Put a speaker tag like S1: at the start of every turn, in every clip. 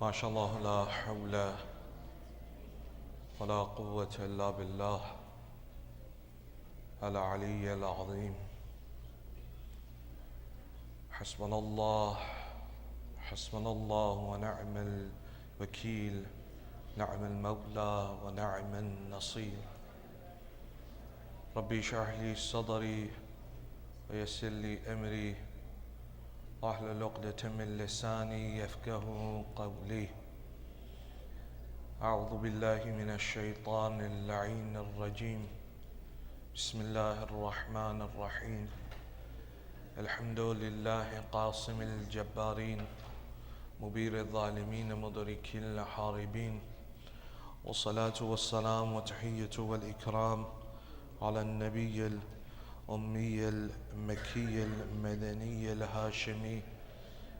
S1: ما شاء الله لا حول ولا قوة إلا بالله العلي العظيم. حسبنا الله ونعم الوكيل، نعم المولى ونعم النصير. ربي اشرح لي صدري ويسر لي أمري واحلل عقدة من لساني يفقه قولي. أعوذ بالله من الشيطان اللعين الرجيم. بسم الله الرحمن الرحيم. الحمد لله قاصم الجبارين، مبير الظالمين، مدرك الحاربين، والصلاة والسلام وتحية والإكرام على النبي الأمي المكي المدني الهاشمي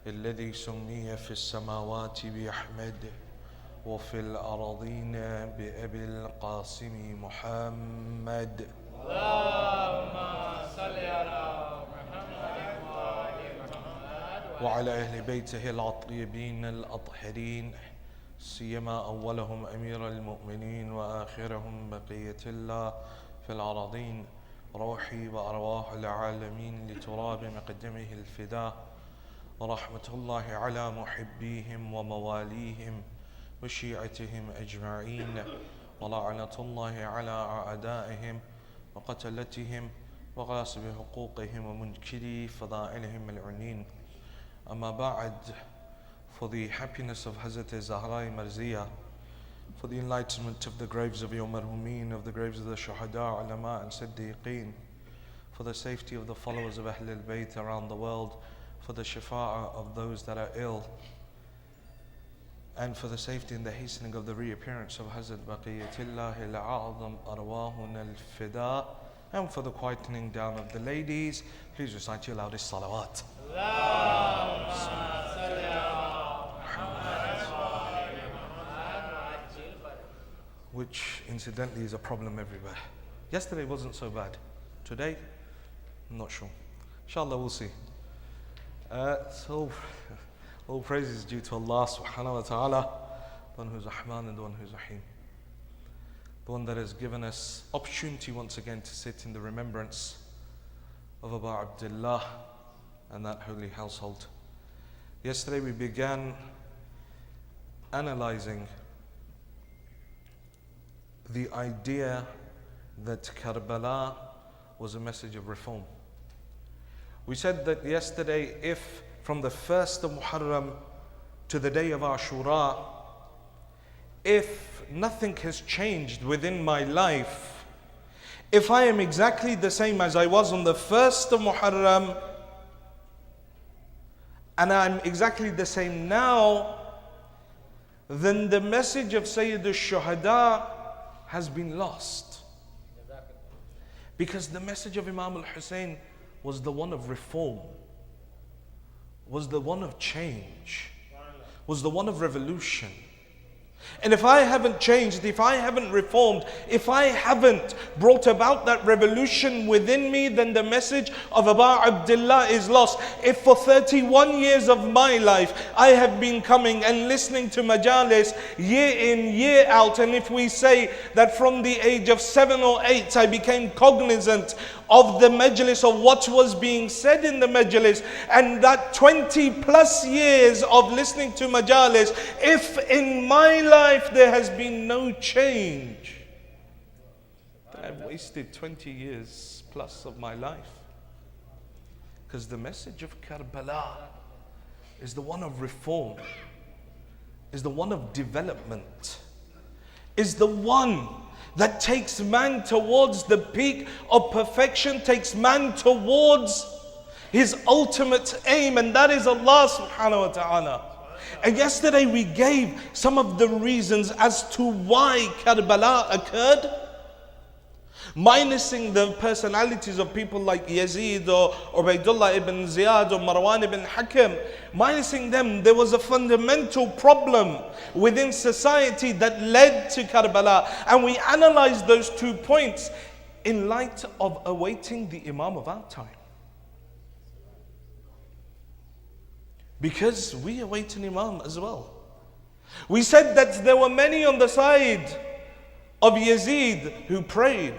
S1: الذي سمي في السماوات بأحمد وفي الأراضين بأبي القاسم محمد.
S2: اللهم صل على محمد
S1: وعلى أهل بيته الطيبين الأطهرين، سيما أولهم أمير المؤمنين وآخرهم بقية الله في الأراضين. روحي وأرواح العالمين لتراب مقدمه الفداء، ورحمة الله على محبيهم ومواليهم وشيعتهم أجمعين، ولعنة الله على أعدائهم وقتلتهم وغاصب حقوقهم ومنكري فضائلهم العنين. أما بعد, for the happiness of Hazrat Zahra Marziyah, for the enlightenment of the graves of your marhumin, of the graves of the shuhada, ulama and siddiqeen, for the safety of the followers of Ahl al-Bayt around the world, for the shafa'ah of those that are ill, and for the safety and the hastening of the reappearance of Hazrat Baqiyatullah al-A'zam arwahuna al-fida, and for the quietening down of the ladies, please recite your loudest salawat. Which incidentally is a problem everywhere. Yesterday wasn't so bad. Today, I'm not sure. Inshallah, we'll see. So, all praise is due to Allah subhanahu wa ta'ala, the one who's Rahman and the one who's Rahim. The one that has given us opportunity once again to sit in the remembrance of Abu Abdullah and that holy household. Yesterday we began analyzing the idea that Karbala was a message of reform. We said that yesterday, if from the 1st of Muharram to the day of Ashura, if nothing has changed within my life, if I am exactly the same as I was on the 1st of Muharram, and I'm exactly the same now, then the message of Sayyid al-Shuhada has been lost. Because the message of Imam al-Hussein was the one of reform, was the one of change, was the one of revolution. And if I haven't changed, if I haven't reformed, if I haven't brought about that revolution within me, then the message of Abu Abdullah is lost. If for 31 years of my life I have been coming and listening to majalis year in, year out, and if we say that from the age of 7 or 8 I became cognizant of the majlis, of what was being said in the majlis, and that 20 plus years of listening to majalis, if in my life there has been no change, then I've wasted 20 years plus of my life. Because the message of Karbala is the one of reform, is the one of development, is the one that takes man towards the peak of perfection, takes man towards his ultimate aim, and that is Allah subhanahu wa ta'ala. And yesterday we gave some of the reasons as to why Karbala occurred, minusing the personalities of people like Yazid or Ubaidullah ibn Ziyad or Marwan ibn Hakim. Minusing them, there was a fundamental problem within society that led to Karbala, and we analyzed those 2 points in light of awaiting the Imam of our time. Because we await an Imam as well. We said that there were many on the side of Yazid who prayed,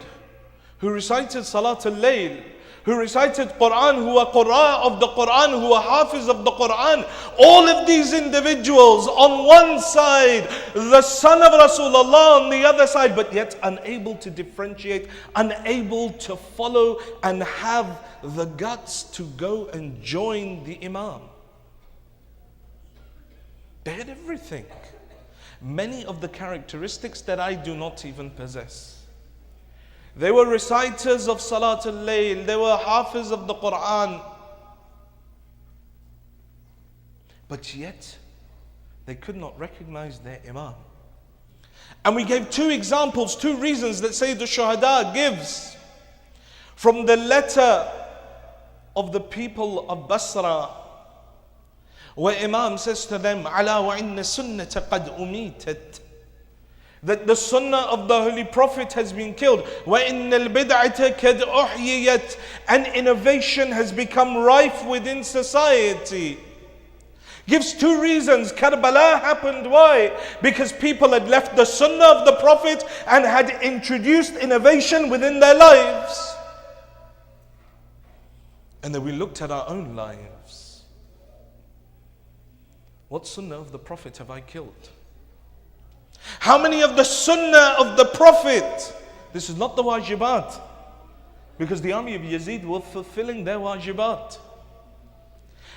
S1: who recited Salat al-Layl, who recited Quran, who were Qurra of the Quran, who were Hafiz of the Quran. All of these individuals on one side, the son of Rasulullah on the other side, but yet unable to differentiate, unable to follow and have the guts to go and join the Imam. They had everything. Many of the characteristics that I do not even possess. They were reciters of Salat al-Layl. They were Hafiz of the Quran. But yet, they could not recognize their Imam. And we gave two examples, two reasons that Sayyid al-Shuhada gives from the letter of the people of Basra, where Imam says to them, "Ala wa inna sunnata qad umitat." That the sunnah of the Holy Prophet has been killed. وَإِنَّ الْبِدْعَةَ قَدْ أُحْيِيَتْ. And innovation has become rife within society. Gives two reasons. Karbala happened. Why? Because people had left the sunnah of the Prophet and had introduced innovation within their lives. And then we looked at our own lives. What sunnah of the Prophet have I killed? How many of the sunnah of the Prophet? This is not the wajibat, because the army of Yazid were fulfilling their wajibat.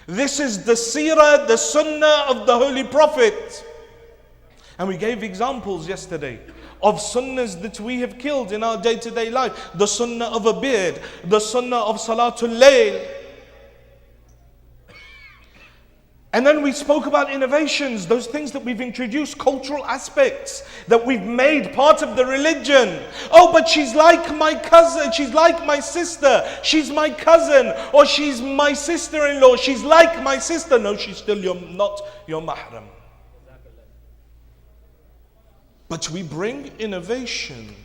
S1: This is the seerah, the sunnah of the Holy Prophet. And we gave examples yesterday of sunnahs that we have killed in our day-to-day life. The sunnah of a beard, the sunnah of Salatul Layl. And then we spoke about innovations, those things that we've introduced, cultural aspects that we've made part of the religion. Oh, but she's like my cousin, she's like my sister, she's my cousin, or she's my sister-in-law, she's like my sister. No, she's still not your mahram. But we bring innovation.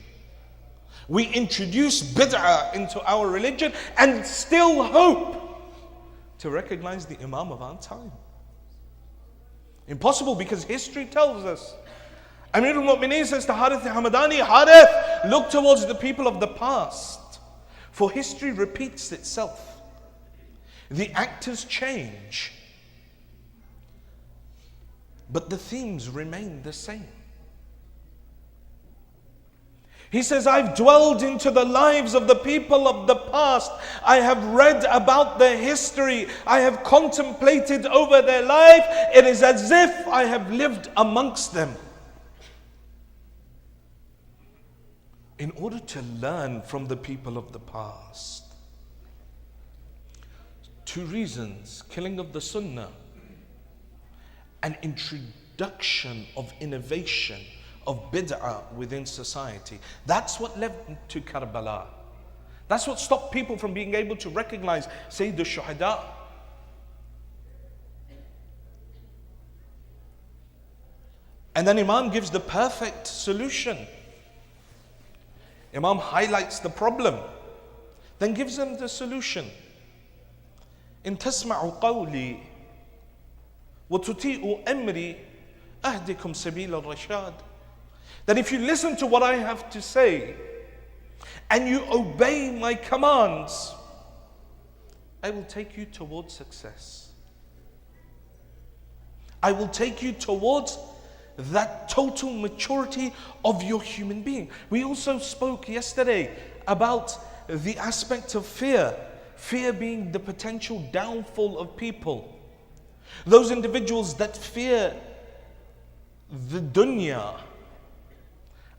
S1: We introduce bid'ah into our religion and still hope to recognize the Imam of our time. Impossible, because history tells us. Amir al-Mu'mineen says to Harith al-Hamadani, Harith, look towards the people of the past, for history repeats itself. The actors change, but the themes remain the same. He says, I've dwelled into the lives of the people of the past. I have read about their history. I have contemplated over their life. It is as if I have lived amongst them. In order to learn from the people of the past. Two reasons: killing of the sunnah, and introduction of innovation, of bid'ah within society. That's what led to Karbala. That's what stopped people from being able to recognize Sayyid al-Shuhada. And then Imam gives the perfect solution. Imam highlights the problem, then gives them the solution. إن تسمعوا قولي وتطيعوا أمري أهدكم سبيل الرشاد. That if you listen to what I have to say and you obey my commands, I will take you towards success. I will take you towards that total maturity of your human being. We also spoke yesterday about the aspect of fear. Fear being the potential downfall of people. Those individuals that fear the dunya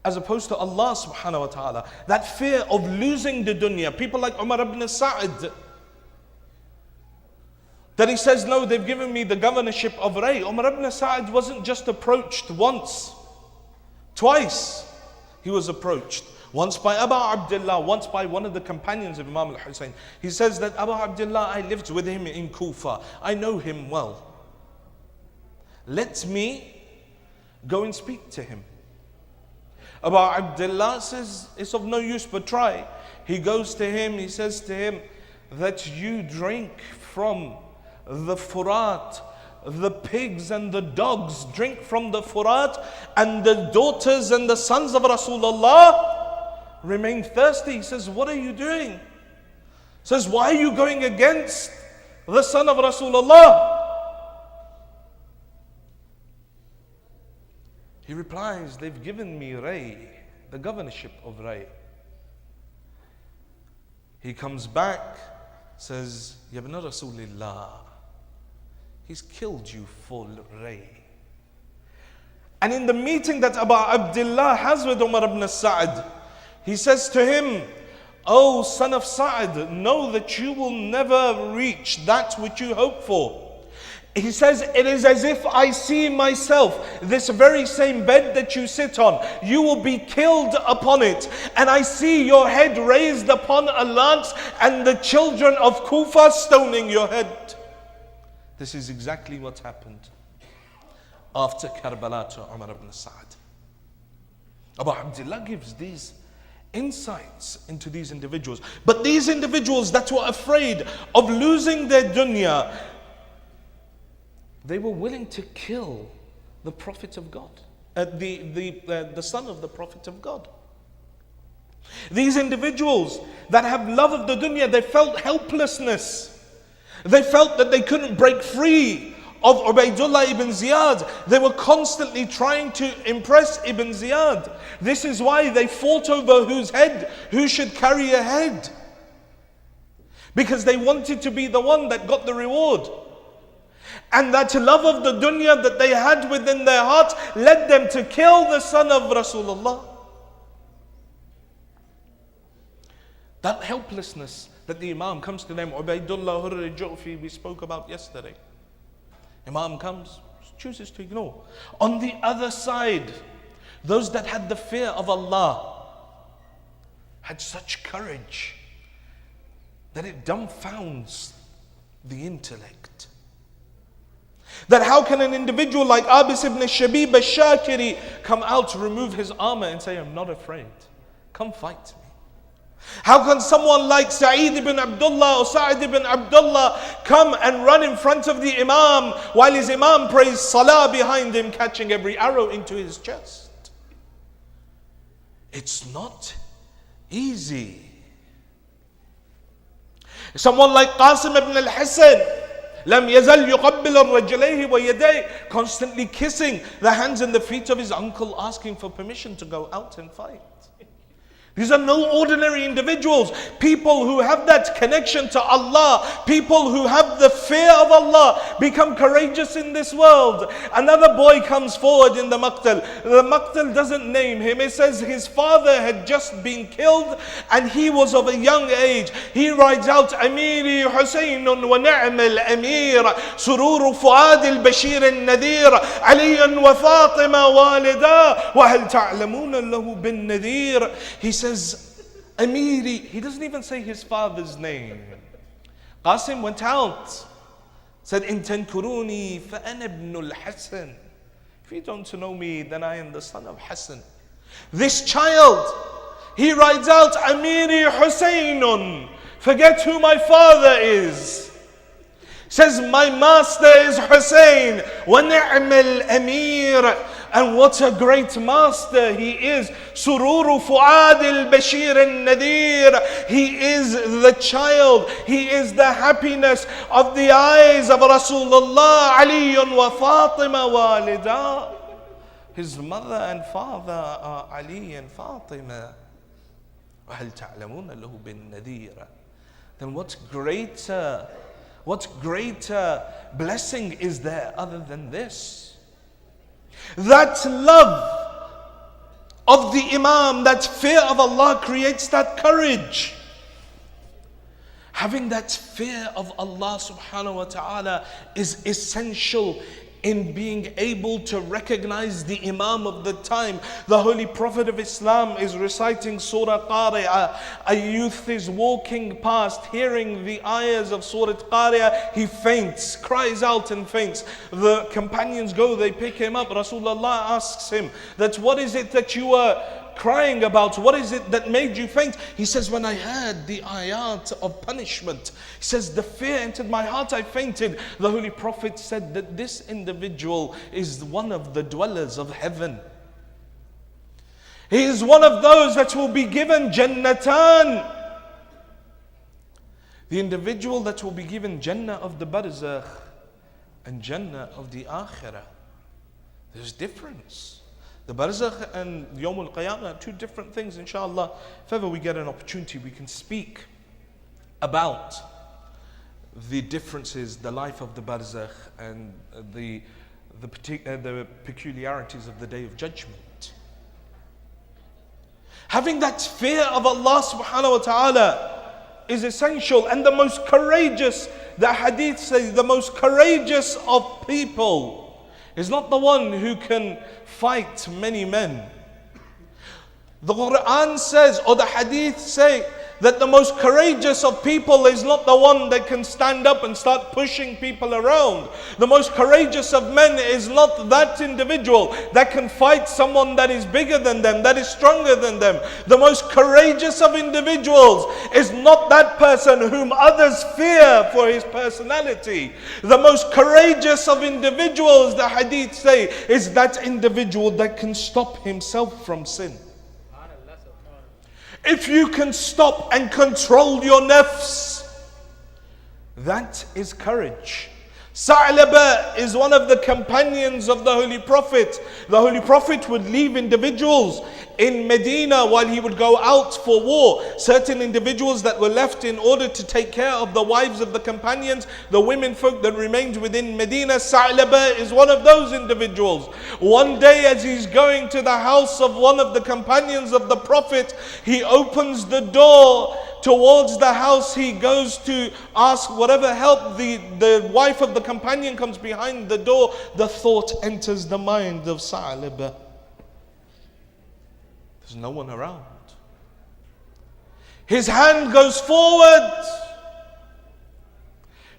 S1: as opposed to Allah subhanahu wa ta'ala. That fear of losing the dunya. People like Umar ibn Sa'id. That he says, no, they've given me the governorship of Ray. Umar ibn Sa'id wasn't just approached once. Twice he was approached. Once by Abu Abdullah, once by one of the companions of Imam al-Hussein. He says that Abu Abdullah, I lived with him in Kufa. I know him well. Let me go and speak to him. Abu Abdullah says, it's of no use, but try. He goes to him, he says to him that you drink from the Furat, the pigs and the dogs drink from the Furat, and the daughters and the sons of Rasulullah remain thirsty. He says, what are you doing? He says, why are you going against the son of Rasulullah? He replies, they've given me Ray, the governorship of Ray. He comes back, says, Ya ibn Rasulillah, he's killed you for Ray. And in the meeting that Abu Abdullah has with Umar ibn Sa'd, he says to him, O son of Sa'd, know that you will never reach that which you hope for. He says, it is as if I see myself, this very same bed that you sit on, you will be killed upon it. And I see your head raised upon a lance and the children of Kufa stoning your head. This is exactly what happened after Karbala to Umar ibn Sa'd. Abu Abdullah gives these insights into these individuals. But these individuals that were afraid of losing their dunya, they were willing to kill the Prophet of God, the son of the Prophet of God. These individuals that have love of the dunya, they felt helplessness. They felt that they couldn't break free of Ubaidullah ibn Ziyad. They were constantly trying to impress Ibn Ziyad. This is why they fought over who should carry a head. Because they wanted to be the one that got the reward. And that love of the dunya that they had within their hearts led them to kill the son of Rasulullah. That helplessness that the Imam comes to them, Ubaidullah Hurr Ju'fi, we spoke about yesterday. Imam comes, chooses to ignore. On the other side, those that had the fear of Allah had such courage that it dumbfounds the intellect. That how can an individual like Abis ibn Shabib al-Shakiri come out, remove his armor and say, I'm not afraid, come fight me. How can someone like Sa'id ibn Abdullah or Sa'id ibn Abdullah come and run in front of the Imam while his Imam prays Salah behind him, catching every arrow into his chest? It's not easy. Someone like Qasim ibn al-Hasan, لم يزل يقبل الرجليه ويديه, constantly kissing the hands and the feet of his uncle, asking for permission to go out and fight. These are no ordinary individuals. People who have that connection to Allah, people who have the fear of Allah, become courageous in this world. Another boy comes forward in the maqtal. The maqtal doesn't name him. It says his father had just been killed and he was of a young age. He writes out, Amiri Husayn wa ni'mal amir, surur fuad al-bashir al-nadir, Ali wa Fatima walida, wa hal ta'lamuna lahu bin nadir. He says, Amiri, he doesn't even say his father's name. Qasim went out, said, In tankuruni fa ana ibn al-Hasan. If you don't know me, then I am the son of Hassan. This child, he writes out, Amiri Husaynun, forget who my father is. Says, my master is Hussein, wa ni'mal amir. And what a great master he is. Sururu Fuad al-Bashir al-Nadir. He is the child. He is the happiness of the eyes of Rasulullah. Ali wa Fatima walida. His mother and father are Ali and Fatima. وَهَلْ تَعْلَمُونَ لَهُ بِالنَّذِيرَ. Then what greater blessing is there other than this? That love of the Imam, that fear of Allah creates that courage. Having that fear of Allah subhanahu wa ta'ala is essential in being able to recognize the Imam of the time. The Holy Prophet of Islam is reciting Surah Qari'ah. A youth is walking past, hearing the ayahs of Surah Qari'ah. He faints, cries out and faints. The companions go, they pick him up. Rasulullah asks him that, what is it that you were crying about, what is it that made you faint? He says, when I heard the ayat of punishment, he says, the fear entered my heart, I fainted. The Holy Prophet said that this individual is one of the dwellers of heaven. He is one of those that will be given Jannatan. The individual that will be given Jannah of the Barzakh and Jannah of the Akhirah. There's difference. The Barzakh and Yawm al-Qiyamah are two different things, inshallah. If ever we get an opportunity, we can speak about the differences, the life of the Barzakh and the peculiarities of the Day of Judgment. Having that fear of Allah subhanahu wa ta'ala is essential, and the most courageous, the hadith says, the most courageous of people is not the one who can fight many men. The Quran says, or the hadith say, that the most courageous of people is not the one that can stand up and start pushing people around. The most courageous of men is not that individual that can fight someone that is bigger than them, that is stronger than them. The most courageous of individuals is not that person whom others fear for his personality. The most courageous of individuals, the hadith say, is that individual that can stop himself from sin. If you can stop and control your nafs, that is courage. Sa'laba is one of the companions of the Holy Prophet. The Holy Prophet would leave individuals in Medina while he would go out for war. Certain individuals that were left in order to take care of the wives of the companions, the women folk that remained within Medina. Sa'laba is one of those individuals. One day as he's going to the house of one of the companions of the Prophet, he opens the door towards the house. He goes to ask whatever help. The wife of the companion comes behind the door. The thought enters the mind of Sa'laba. There's no one around. His hand goes forward.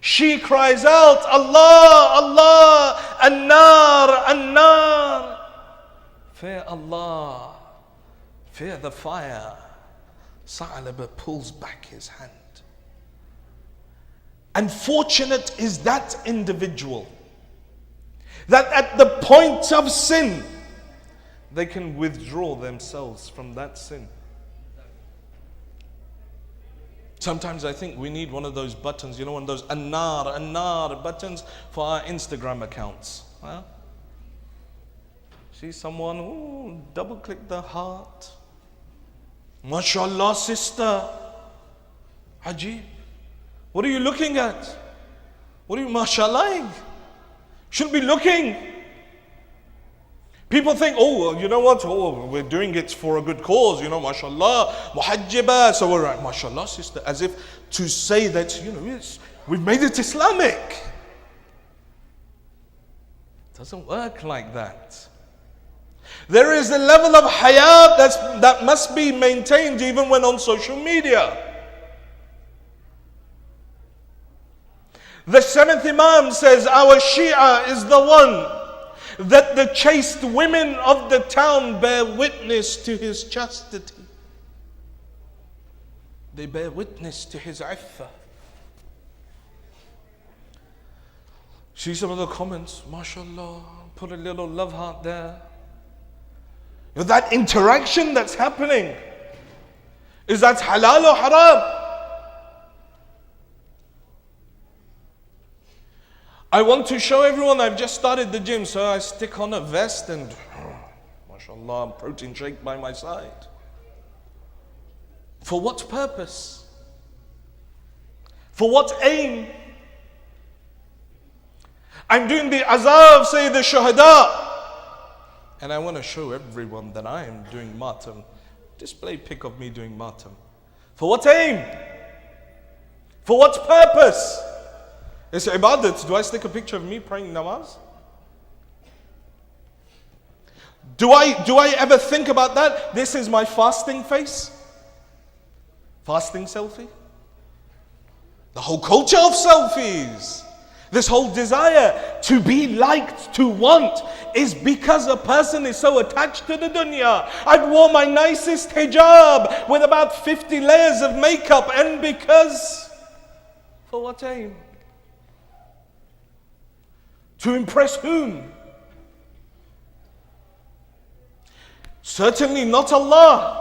S1: She cries out, Allah, Allah, An-nar, An-nar. Fear Allah, fear the fire. Sa'laba pulls back his hand. And fortunate is that individual that at the point of sin, they can withdraw themselves from that sin. Sometimes I think we need one of those buttons, you know, one of those An-nar, An-nar buttons for our Instagram accounts. Huh? See someone, ooh, double click the heart. MashaAllah, sister. Ajib. What are you looking at? What are you mashaAllah? Shouldn't be looking. People think, oh, you know what? Oh, we're doing it for a good cause, you know, mashallah, muhajjiba. So we're right, mashallah, sister, as if to say that, you know, we've made it Islamic. It doesn't work like that. There is a level of hayat that must be maintained even when on social media. The seventh Imam says, our Shia is the one that the chaste women of the town bear witness to his chastity. They bear witness to his iffah. See some of the comments, mashallah, put a little love heart there. You know, that interaction that's happening, is that halal or haram? I want to show everyone, I've just started the gym, so I stick on a vest and, mashallah, protein shake by my side. For what purpose? For what aim? I'm doing the azab, say the shuhada. And I want to show everyone that I am doing matam. Display pic of me doing matam. For what aim? For what purpose? It's ibadat. Do I stick a picture of me praying namaz? Do I ever think about that? This is my fasting face? Fasting selfie? The whole culture of selfies. This whole desire to be liked, to want, is because a person is so attached to the dunya. I wore my nicest hijab with about 50 layers of makeup, and because, for what aim? To impress whom? Certainly not Allah.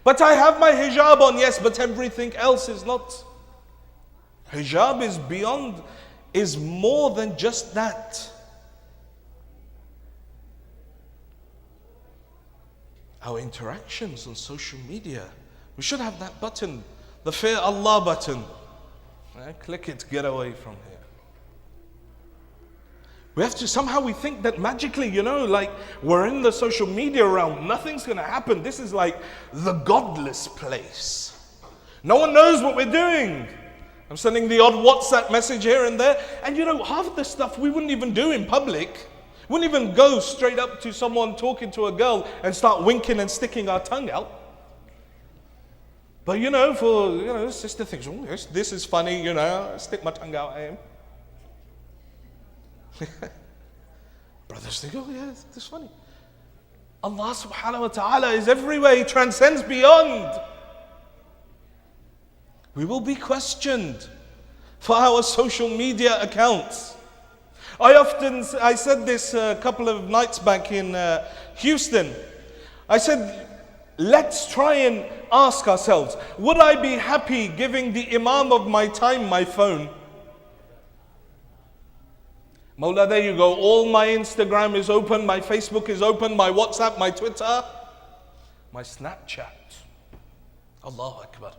S1: But I have my hijab on, yes, but everything else is not. Hijab is beyond, is more than just that. Our interactions on social media, we should have that button, the Fear Allah button. Click it, get away from here. We have to, somehow we think that magically, like we're in the social media realm, nothing's going to happen. This is like the godless place. No one knows what we're doing. I'm sending the odd WhatsApp message here and there. And half of the stuff we wouldn't even do in public. Wouldn't even go straight up to someone talking to a girl and start winking and sticking our tongue out. But for, sister thinks, oh, this is funny, stick my tongue out at him. Brothers think, oh yeah, this is funny. Allah subhanahu wa ta'ala is everywhere. He transcends beyond. We will be questioned for our social media accounts. I said this a couple of nights back in Houston. I said, let's try and ask ourselves, would I be happy giving the Imam of my time my phone? Mawla, there you go. All my Instagram is open, my Facebook is open, my WhatsApp, my Twitter, my Snapchat. Allahu Akbar.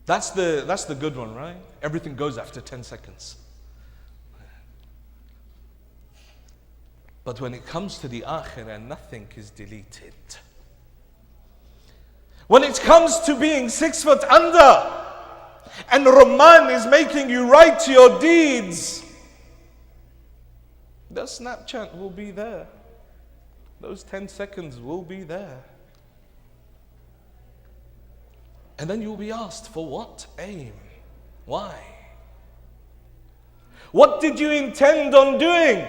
S1: That's the good one, right? Everything goes after 10 seconds. But when it comes to the akhirah, nothing is deleted. When it comes to being 6 foot under, and Rahman is making you write your deeds, the Snapchat will be there. Those 10 seconds will be there. And then you'll be asked, for what aim? Why? What did you intend on doing?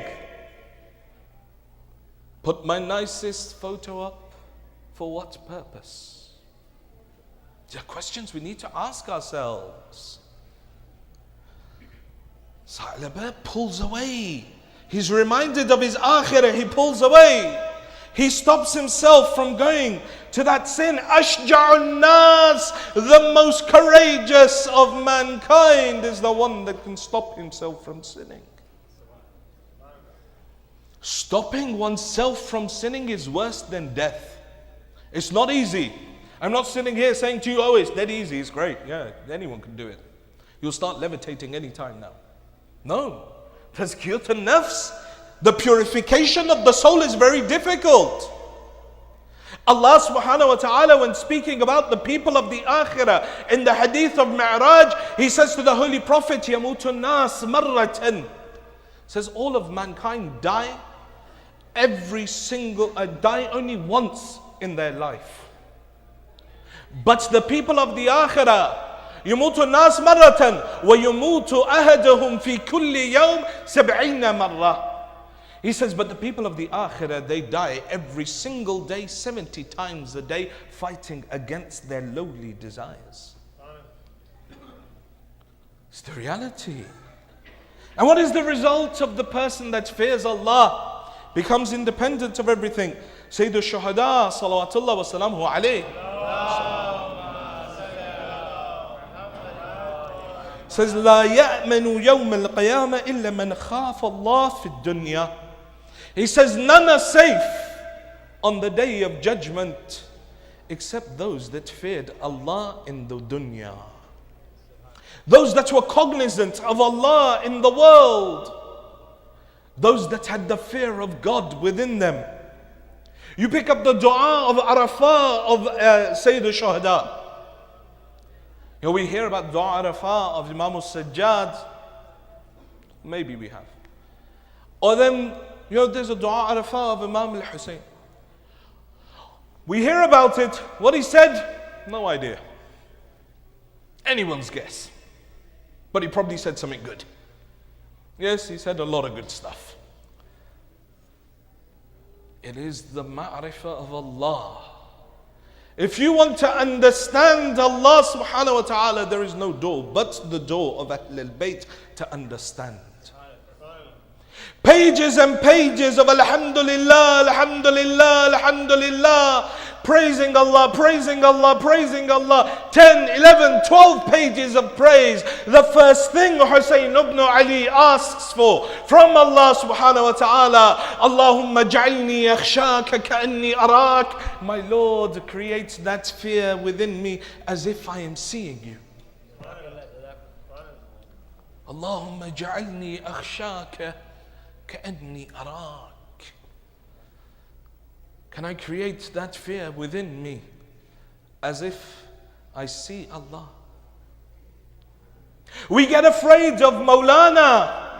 S1: Put my nicest photo up. For what purpose? These are questions we need to ask ourselves. Sa'labah pulls away. He's reminded of his akhirah. He pulls away. He stops himself from going to that sin. Ashja'un nas, the most courageous of mankind, is the one that can stop himself from sinning. Stopping oneself from sinning is worse than death. It's not easy. I'm not sitting here saying to you, oh, it's dead easy, it's great. Yeah, anyone can do it. You'll start levitating anytime now. No. Tazkiyatun nafs, the purification of the soul, is very difficult. Allah subhanahu wa ta'ala, when speaking about the people of the akhirah, in the hadith of Mi'raj, He says to the Holy Prophet, Yamutun nas marratan. Says all of mankind die die only once in their life. But the people of the akhirah, يموت الناس مرة ويموت أحدهم في كل يوم 70 مرة. He says, but the people of the akhirah, they die every single day, 70 times a day, fighting against their lowly desires. It's the reality. And what is the result of the person that fears Allah, becomes independent of everything? Sayyid al-Shuhada, salawatullah wa salamuhu alayhi, says, لا يأمن يوم القيامة إلا من خاف الله في الدنيا. He says, none are safe on the day of judgment except those that feared Allah in the dunya. Those that were cognizant of Allah in the world. Those that had the fear of God within them. You pick up the dua of Arafah of Sayyid al-Shuhada. We hear about Dua Arafah of Imam al-Sajjad. Maybe we have. Or then, there's a Dua Arafah of Imam al-Hussein. We hear about it. What he said, no idea. Anyone's guess. But he probably said something good. Yes, he said a lot of good stuff. It is the ma'rifah of Allah. If you want to understand Allah subhanahu wa ta'ala, there is no door but the door of Ahlul Bayt to understand. Pages and pages of Alhamdulillah, Alhamdulillah, Alhamdulillah, praising Allah, praising Allah, praising Allah. 10, 11, 12 pages of praise. The first thing Hussein ibn Ali asks for from Allah subhanahu wa ta'ala, Allahumma ja'alni yakhshaka ka'anni arak. My Lord, creates that fear within me as if I am seeing you. Allahumma ja'alni akhshaka كأني أراك. Can I create that fear within me as if I see Allah? We get afraid of Maulana.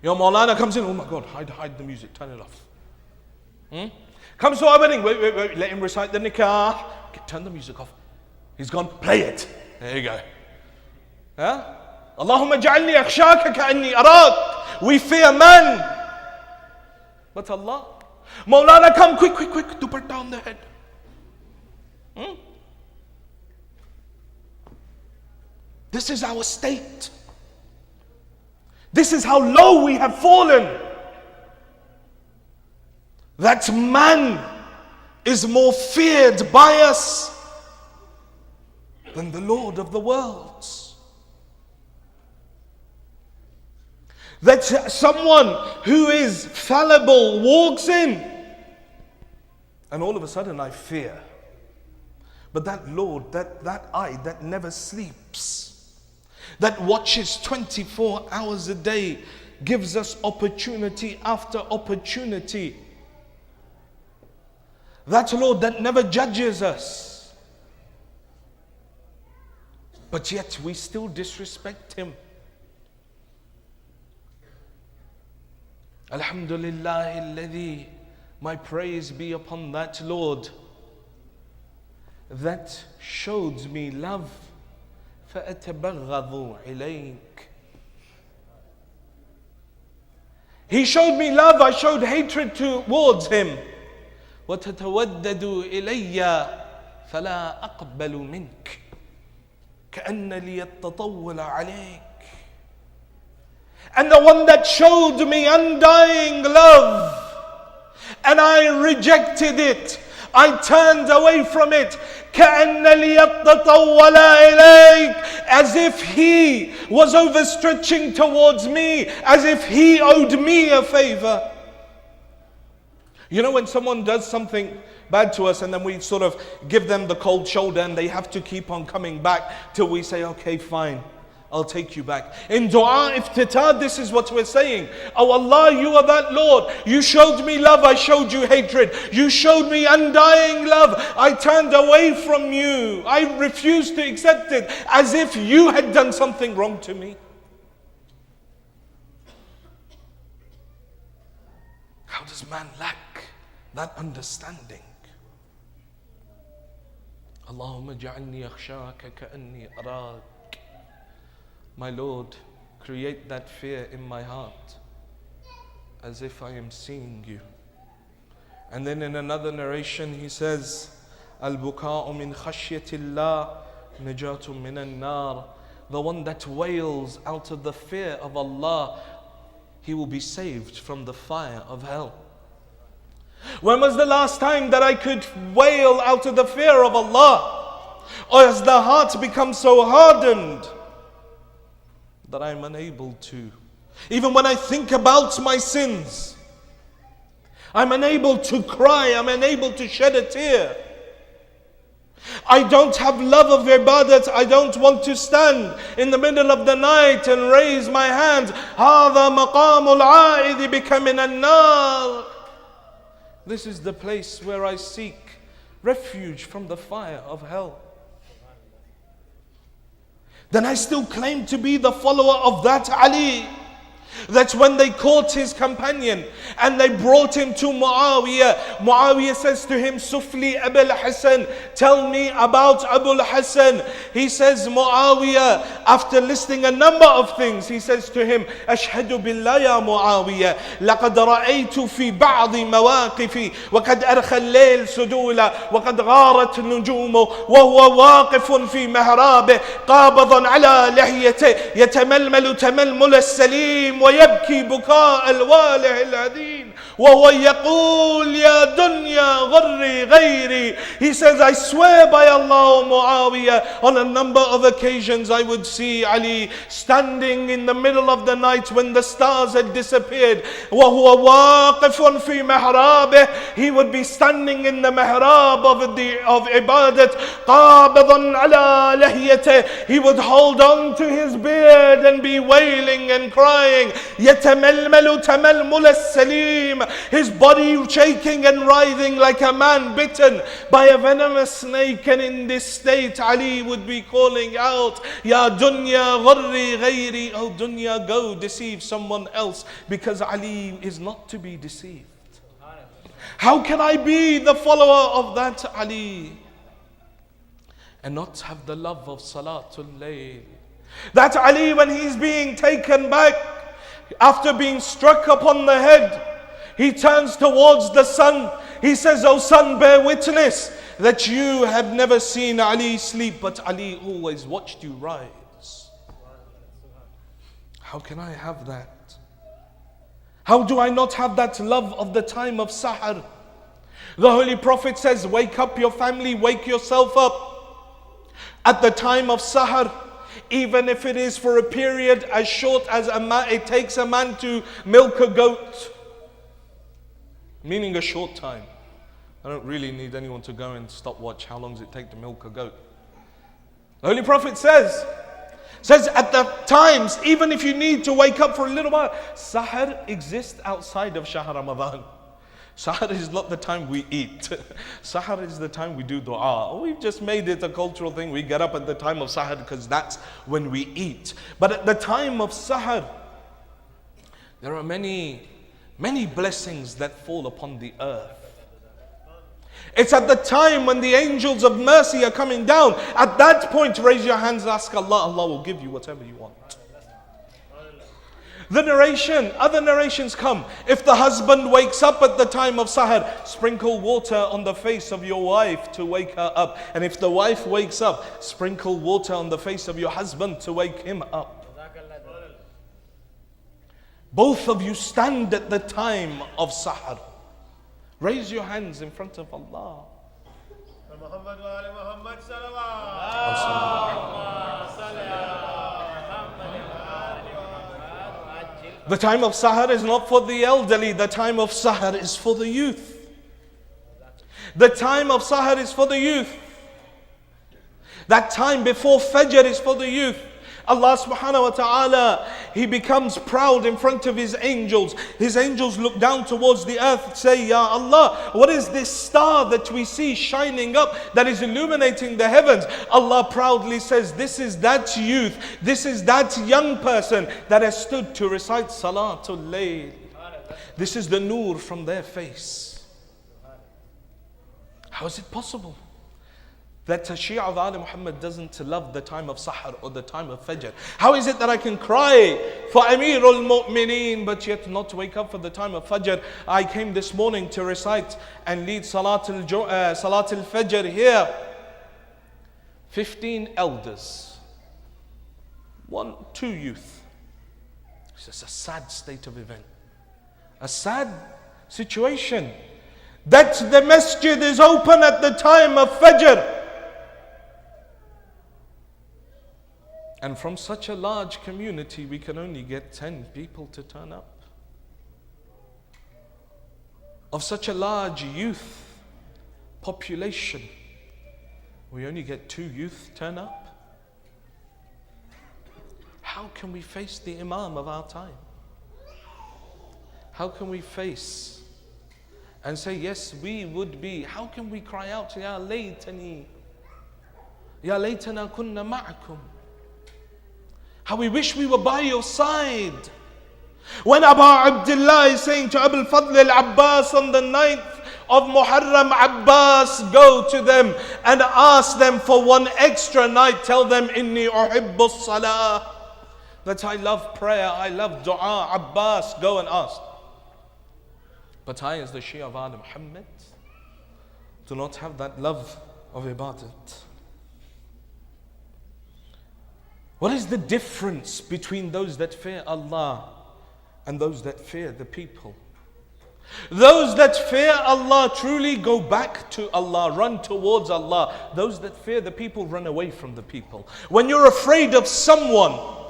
S1: Maulana comes in, oh my God, hide the music, turn it off. Comes to our wedding, wait, let him recite the nikah. Turn the music off. He's gone, play it. There you go. Huh? Allahumma ja'alni akhshaka ka'anni arak. We fear man. But Allah. Maulana, come quick, dupatta on the head. This is our state. This is how low we have fallen. That man is more feared by us than the Lord of the worlds. That someone who is fallible walks in and all of a sudden I fear. But that Lord, that eye that never sleeps, that watches 24 hours a day, gives us opportunity after opportunity. That Lord that never judges us. But yet we still disrespect Him. Alhamdulillah alladhi, my praise be upon that Lord that showed me love. فَأَتَبَغَّضُ إِلَيْكَ. He showed me love, I showed hatred towards him. وَتَتَوَدَّدُ إِلَيَّ فَلَا أَقْبَلُ مِنْكَ كَأَنَّ لِيَ التَّطَوُّلَ عَلَيْكَ. And the one that showed me undying love, and I rejected it, I turned away from it, كَأَنَّ لِيَ التَّطَوَّلَ إِلَيْكَ, as if he was overstretching towards me, as if he owed me a favor. You know, when someone does something bad to us and then we sort of give them the cold shoulder and they have to keep on coming back till we say, okay, fine, I'll take you back. In dua iftitah, this is what we're saying. Oh Allah, you are that Lord. You showed me love, I showed you hatred. You showed me undying love, I turned away from you. I refused to accept it, as if you had done something wrong to me. How does man lack that understanding? Allahumma ja'alni akhshaka ka'anni arak. My Lord, create that fear in my heart as if I am seeing you. And then in another narration he says, Al-buka'u min khashyatillah najatun min an-nar. The one that wails out of the fear of Allah, he will be saved from the fire of hell. When was the last time that I could wail out of the fear of Allah? Or has the heart become so hardened that I am unable to? Even when I think about my sins, I'm unable to cry, I'm unable to shed a tear. I don't have love of ibadat. I don't want to stand in the middle of the night and raise my hands. هَذَا مَقَامُ الْعَائِذِ بِكَ مِنَ النَّارِ. This is the place where I seek refuge from the fire of hell. Then I still claim to be the follower of that Ali, That's when they caught his companion and they brought him to Muawiyah. Muawiyah says to him, Sufli Abul Hasan, tell me about Abul Hasan. He says, Muawiyah, after listing a number of things, he says to him, Ashhadu billah ya Muawiyah, لقد رأيت في بعض مواقفي وقد أرخى الليل سدولا وقد غارت النجوم وهو واقف في محرابه قابضا على لحيته يتململ تململ السليم ويبكي بكاء الوالع العذين وهو يقول يا دنيا غري غيري. He says, I swear by Allah, Muawiyah, on a number of occasions I would see Ali standing in the middle of the night when the stars had disappeared. وهو واقف في محرابه. He would be standing in the mihrab of ibadat. قابضا على لحيته. He would hold on to his beard and be wailing and crying. يتململ تململ السليم. His body shaking and writhing like a man bitten by a venomous snake. And in this state, Ali would be calling out, Ya dunya gharri ghayri. Oh dunya, go deceive someone else, because Ali is not to be deceived. How can I be the follower of that Ali and not have the love of Salatul Layl? That Ali, when he's being taken back after being struck upon the head, he turns towards the sun. He says, O sun, bear witness that you have never seen Ali sleep, but Ali always watched you rise. How can I have that? How do I not have that love of the time of Sahar? The Holy Prophet says, wake up your family, wake yourself up at the time of Sahar. Even if it is for a period as short as it takes a man to milk a goat. Meaning a short time. I don't really need anyone to go and stop watch how long does it take to milk a goat. The Holy Prophet says at the times, even if you need to wake up for a little while, Sahar exists outside of Shahr Ramadan. Sahar is not the time we eat. Sahar is the time we do dua. We've just made it a cultural thing. We get up at the time of Sahar because that's when we eat. But at the time of Sahar, there are many blessings that fall upon the earth. It's at the time when the angels of mercy are coming down. At that point, raise your hands, ask Allah. Allah will give you whatever you want. Other narrations come. If the husband wakes up at the time of Sahar, sprinkle water on the face of your wife to wake her up. And if the wife wakes up, sprinkle water on the face of your husband to wake him up. Both of you stand at the time of Sahar. Raise your hands in front of Allah. The time of Sahar is not for the elderly. The time of Sahar is for the youth. The time of Sahar is for the youth. That time before Fajr is for the youth. Allah subhanahu wa ta'ala, He becomes proud in front of His angels. His angels look down towards the earth, say, Ya Allah, what is this star that we see shining up that is illuminating the heavens? Allah proudly says, this is that youth, this is that young person that has stood to recite Salatul Layl. This is the nur from their face. How is it possible that a Shia of Ali Muhammad doesn't love the time of Sahar or the time of Fajr? How is it that I can cry for Amirul Mu'mineen but yet not wake up for the time of Fajr? I came this morning to recite and lead Salatul Fajr here. 15 elders, 2 youth. It's just a sad state of event. A sad situation that the masjid is open at the time of Fajr. And from such a large community, we can only get 10 people to turn up. Of such a large youth population, we only get 2 youth turn up. How can we face the Imam of our time? How can we face and say, yes, we would be? How can we cry out, Ya laytani, Ya laytana kunna ma'akum? How we wish we were by your side. When Abu Abdullah is saying to Abu al-Fadl al-Abbas on the 9th of Muharram, Abbas, go to them and ask them for one extra night. Tell them, Inni uhibbu salah, that I love prayer, I love dua. Abbas, go and ask. But I, as the Shia of Ali Muhammad, do not have that love of ibadat. What is the difference between those that fear Allah and those that fear the people? Those that fear Allah truly go back to Allah, run towards Allah. Those that fear the people run away from the people. When you're afraid of someone,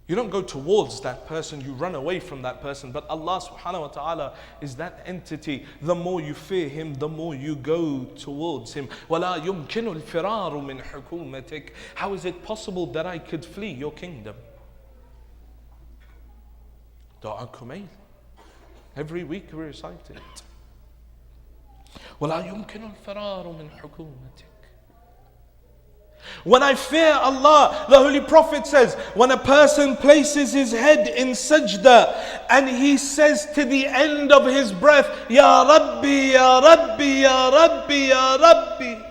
S1: you don't go towards that person, you run away from that person. But Allah subhanahu wa ta'ala is that entity. The more you fear Him, the more you go towards Him. وَلَا يُمْكِنُ الْفِرَارُ مِنْ حُكُومَتِكَ. How is it possible that I could flee your kingdom? Dua Kumail. Every week we recite it. وَلَا يُمْكِنُ الْفِرَارُ مِنْ حُكُومَتِكَ. When I fear Allah, the Holy Prophet says, when a person places his head in sajda and he says to the end of his breath, Ya Rabbi, Ya Rabbi, Ya Rabbi, Ya Rabbi.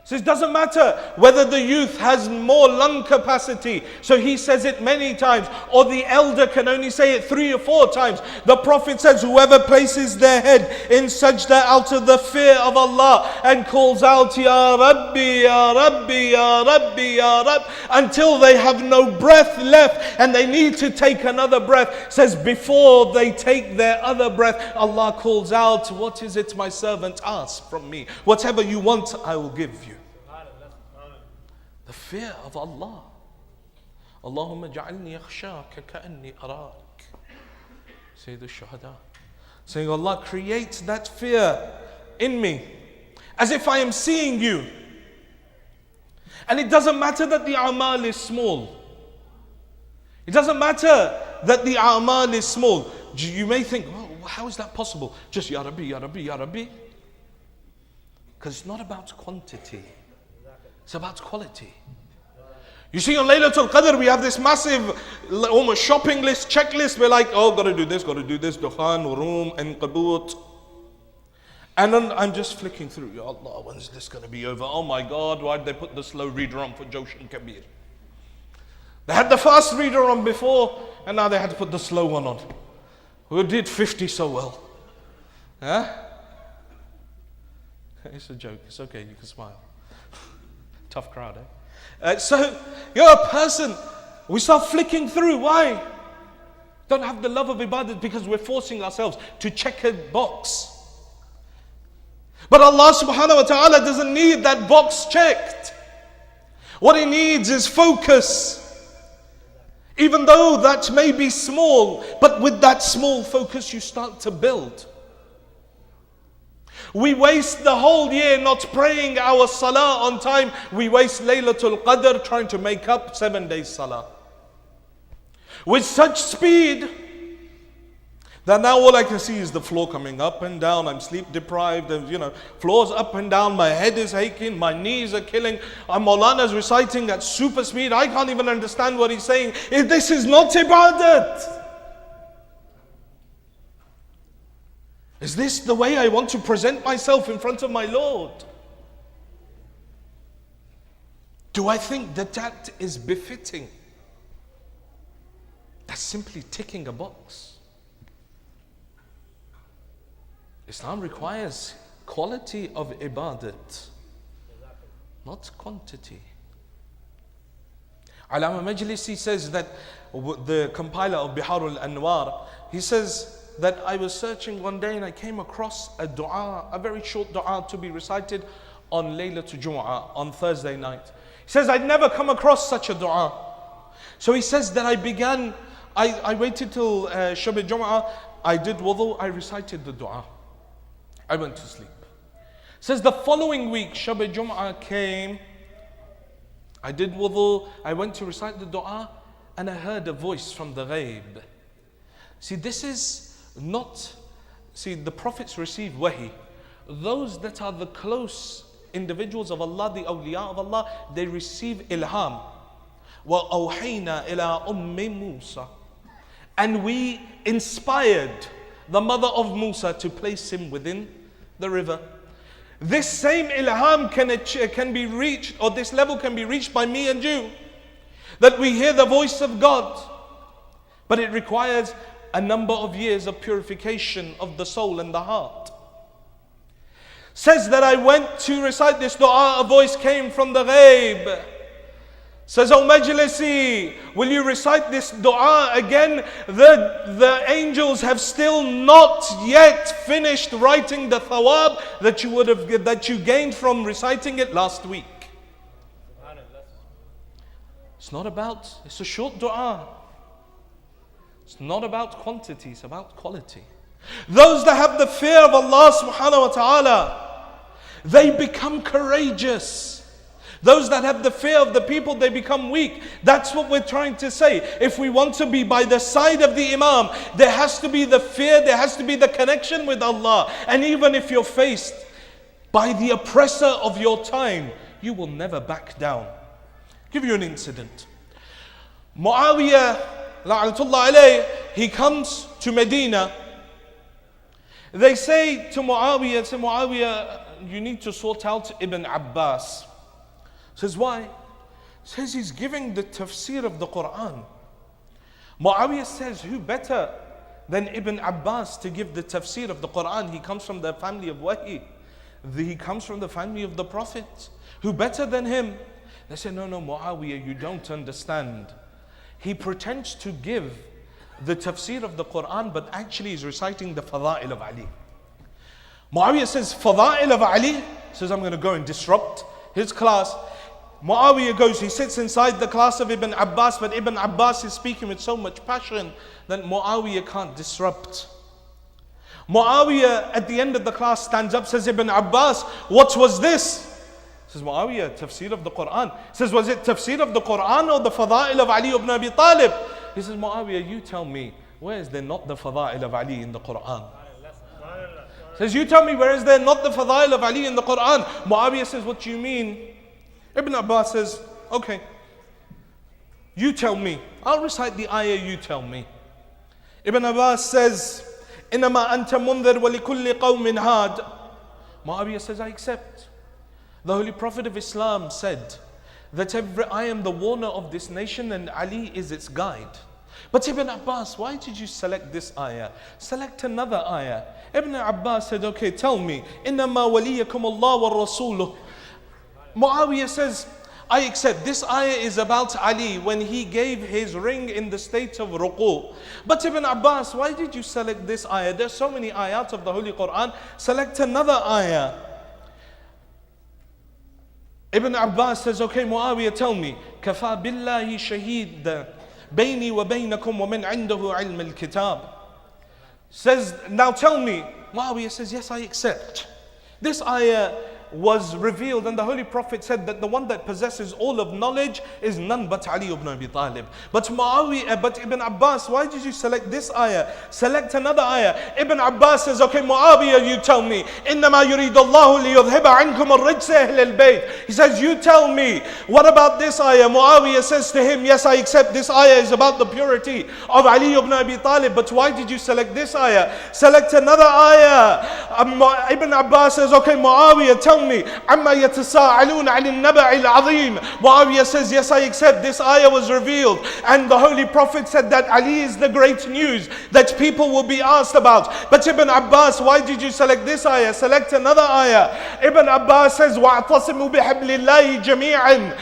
S1: So it doesn't matter whether the youth has more lung capacity, so he says it many times, or the elder can only say it 3 or 4 times. The Prophet says, whoever places their head in sajda out of the fear of Allah and calls out, Ya Rabbi, Ya Rabbi, Ya Rabbi, Ya Rabbi, until they have no breath left and they need to take another breath, says before they take their other breath, Allah calls out, what is it my servant asks from me? Whatever you want, I will give you. The fear of Allah. Allahumma ja'alni yakhshaka ka'anni arak. Sayyid al-Shuhada. Saying, Allah, create that fear in me as if I am seeing you. And it doesn't matter that the a'mal is small. It doesn't matter that the a'mal is small. You may think, oh, how is that possible? Just Ya Rabbi, Ya Rabbi, Ya Rabbi. Because it's not about quantity. It's about quality. You see, on Laylatul Qadr, we have this massive, almost shopping list, checklist. We're like, oh, gotta do this, Dukhan, Room, and Qabut. And then I'm just flicking through. Ya Allah, when's this gonna be over? Oh my God, why did they put the slow reader on for Joshan Kabir? They had the fast reader on before, and now they had to put the slow one on. Who did 50 so well? Huh? It's a joke, it's okay, you can smile. Tough crowd, eh? So you're a person, we start flicking through. Why? Don't have the love of ibadat because we're forcing ourselves to check a box. But Allah subhanahu wa ta'ala doesn't need that box checked. What He needs is focus. Even though that may be small, but with that small focus you start to build. We waste the whole year not praying our salah on time. We waste Laylatul Qadr trying to make up 7 days salah. With such speed that now all I can see is the floor coming up and down. I'm sleep deprived, and floors up and down. My head is aching, my knees are killing. Maulana's reciting at super speed. I can't even understand what he's saying. This is not ibadat. Is this the way I want to present myself in front of my Lord? Do I think that that is befitting? That's simply ticking a box. Islam requires quality of ibadat, not quantity. Alama Majlisi says that, the compiler of Biharul Anwar, he says that I was searching one day and I came across a dua, a very short dua to be recited on Laylatul Jumu'ah, on Thursday night. He says, I'd never come across such a dua. So he says that I waited till Shab al-Jumu'ah, I did wudu, I recited the dua. I went to sleep. Says the following week, Shab al-Jumu'ah came, I did wudu, I went to recite the dua, and I heard a voice from the ghaib. See, this is not, the prophets receive wahi. Those that are the close individuals of Allah, the awliya of Allah, they receive ilham. وَأَوْحَيْنَا إِلَىٰ أُمِّ مُوسَى And we inspired the mother of Musa to place him within the river. This same ilham can be reached, or this level can be reached by me and you. That we hear the voice of God. But it requires a number of years of purification of the soul and the heart. Says that I went to recite this dua, a voice came from the ghaib. Says, O Majlisi, will you recite this dua again? The angels have still not yet finished writing the thawab that you gained from reciting it last week. It's a short dua. It's not about quantity, it's about quality. Those that have the fear of Allah subhanahu wa ta'ala, they become courageous. Those that have the fear of the people, they become weak. That's what we're trying to say. If we want to be by the side of the Imam, there has to be the fear, there has to be the connection with Allah. And even if you're faced by the oppressor of your time, you will never back down. I'll give you an incident. Muawiyah, la'natullah alayh, he comes to Medina. They say to Muawiyah, you need to sort out Ibn Abbas. Says, why? Says he's giving the tafsir of the Quran. Muawiyah says, who better than Ibn Abbas to give the tafsir of the Quran? He comes from the family of Wahi. He comes from the family of the Prophet. Who better than him? They say, no, Muawiyah, you don't understand. He pretends to give the tafsir of the Quran, but actually is reciting the Fada'il of Ali. Muawiyah says, Fada'il of Ali? Says, I'm going to go and disrupt his class. Muawiyah goes, he sits inside the class of Ibn Abbas, but Ibn Abbas is speaking with so much passion that Muawiyah can't disrupt. Muawiyah at the end of the class stands up, says, Ibn Abbas, what was this? Says, Muawiyah, tafsir of the Quran. Says, was it tafsir of the Quran or the Fada'il of Ali ibn Abi Talib? He says, Muawiyah, you tell me, where is there not the Fada'il of Ali in the Quran? Says, you tell me, where is there not the Fada'il of Ali in the Quran? Muawiyah says, what do you mean? Ibn Abbas says, okay, you tell me. I'll recite the ayah, you tell me. Ibn Abbas says, إِنَّمَا أَنْتَ مُنذِرْ وَلِكُلِّ قَوْمٍ هَادٍ. Muawiyah says, I accept. The Holy Prophet of Islam said that I am the warner of this nation and Ali is its guide. But Ibn Abbas, why did you select this ayah? Select another ayah. Ibn Abbas said, okay, tell me. إِنَّمَا وَلِيَّكُمُ اللَّهُ وَالرَّسُولُهُ. Muawiyah says, I accept. This ayah is about Ali when he gave his ring in the state of ruku'. But Ibn Abbas, why did you select this ayah? There's so many ayat of the Holy Quran. Select another ayah. Ibn Abbas says, okay, Muawiyah, tell me. كَفَى بِاللَّهِ شَهِيدًا بَيْنِي وَبَيْنَكُمْ وَمِنْ عِنْدَهُ عِلْمِ الْكِتَابِ. Says, now tell me. Muawiyah says, yes, I accept. This ayah was revealed and the Holy Prophet said that the one that possesses all of knowledge is none but Ali ibn Abi Talib. But Ibn Abbas, why did you select this ayah? Select another ayah. Ibn Abbas says, okay, Muawiyah, you tell me. إِنَّمَا يُرِيدُ اللَّهُ لِيُذْهِبَ عَنْكُمُ الرِّجْسَ أَهْلَ الْبَيْتِ. He says, you tell me. What about this ayah? Muawiyah says to him, yes, I accept. This ayah is about the purity of Ali ibn Abi Talib. But why did you select this ayah? Select another ayah. Ibn Abbas says, okay, Muawiyah, tell me. عَمَّا يَتَسَاءَلُونَ عَنِ النَّبَعِ الْعَظِيمِ. Muawiyah says, yes, I accept. This ayah was revealed. And the Holy Prophet said that Ali is the great news that people will be asked about. But Ibn Abbas, why did you select this ayah? Select another ayah. Ibn Abbas says, وَاعْتَصِمُوا بِحَبْلِ اللَّهِ جَمِيعًا.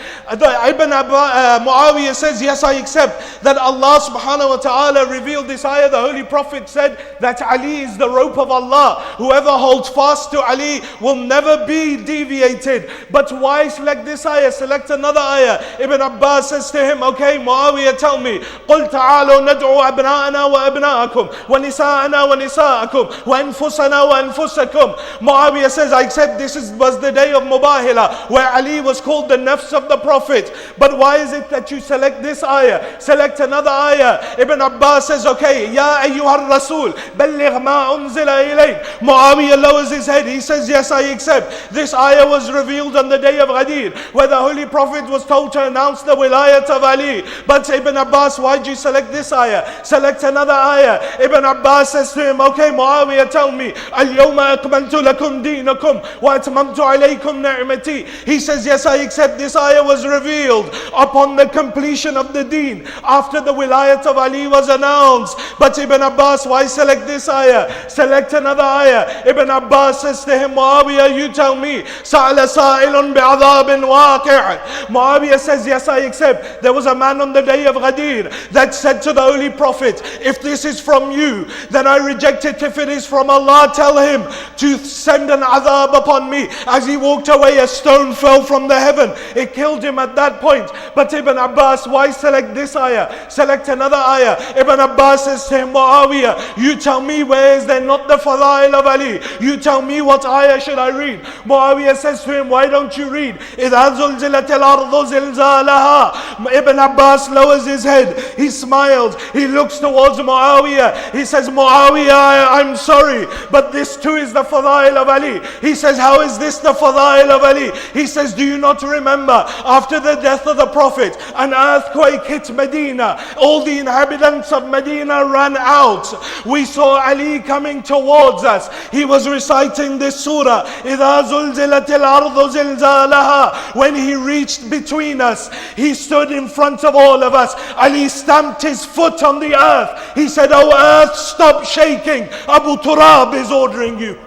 S1: Muawiyah says, yes, I accept that Allah subhanahu wa ta'ala revealed this ayah. The Holy Prophet said that Ali is the rope of Allah. Whoever holds fast to Ali will never be deviated. But why select this ayah? Select another ayah. Ibn Abbas says to him, okay, Muawiyah, tell me. قُلْ تَعَالُوا نَدْعُوا أَبْنَاءَنَا وَأَبْنَاءَكُمْ وَنِسَاءَنَا وَنِسَاءَكُمْ وَأَنفُسَنَا وَأَنفُسَكُمْ. Muawiyah says, I accept this was the day of Mubahila where Ali was called the nafs of the Prophet. But why is it that you select this ayah? Select another ayah. Ibn Abbas says, okay, Ya ayyuha rasul, balligh ma unzila ilayk. Muawiyah lowers his head. He says, yes, I accept. This ayah was revealed on the day of Ghadir, where the Holy Prophet was told to announce the wilayat of Ali. But Ibn Abbas, why did you select this ayah? Select another ayah. Ibn Abbas says to him, okay Muawiyah, tell me, Al-yawma akmaltu lakum deenakum wa atmamtu alaykum ni'mati. He says, yes, I accept this ayah was revealed upon the completion of the deen, after the wilayat of Ali was announced. But Ibn Abbas, why select this ayah? Select another ayah. Ibn Abbas says to him, Muawiyah, you tell me. Sa'ala sa'ilun bi'adhabin waqi'. Muawiyah says, yes, I accept. There was a man on the day of Ghadir that said to the Holy Prophet, if this is from you, then I reject it. If it is from Allah, tell him to send an adhab upon me. As he walked away, a stone fell from the heaven. It killed him at that point. But Ibn Abbas, why select this ayah? Select another ayah. Ibn Abbas says to him, Muawiyah, you tell me, where is there not the fadail of Ali? You tell me, what ayah should I read? Muawiyah says to him, why don't you read إِذَا زُلْزِلَتِ الْأَرْضُ زِلْزَالَهَا? Ibn Abbas lowers his head, he smiles, he looks towards Muawiyah. He says, Muawiyah, I'm sorry, but this too is the fadail of Ali. He says, how is this the fadail of Ali? He says, do you not remember after the death of the Prophet, an earthquake hit Medina, all the inhabitants of Medina ran out. We saw Ali coming towards us. He was reciting this surah, إِذَا زُلْزِلَتِ الْأَرْضُ زِلْزَالَهَا. When he reached between us, he stood in front of all of us. Ali stamped his foot on the earth. He said, oh earth, stop shaking. Abu Turab is ordering you.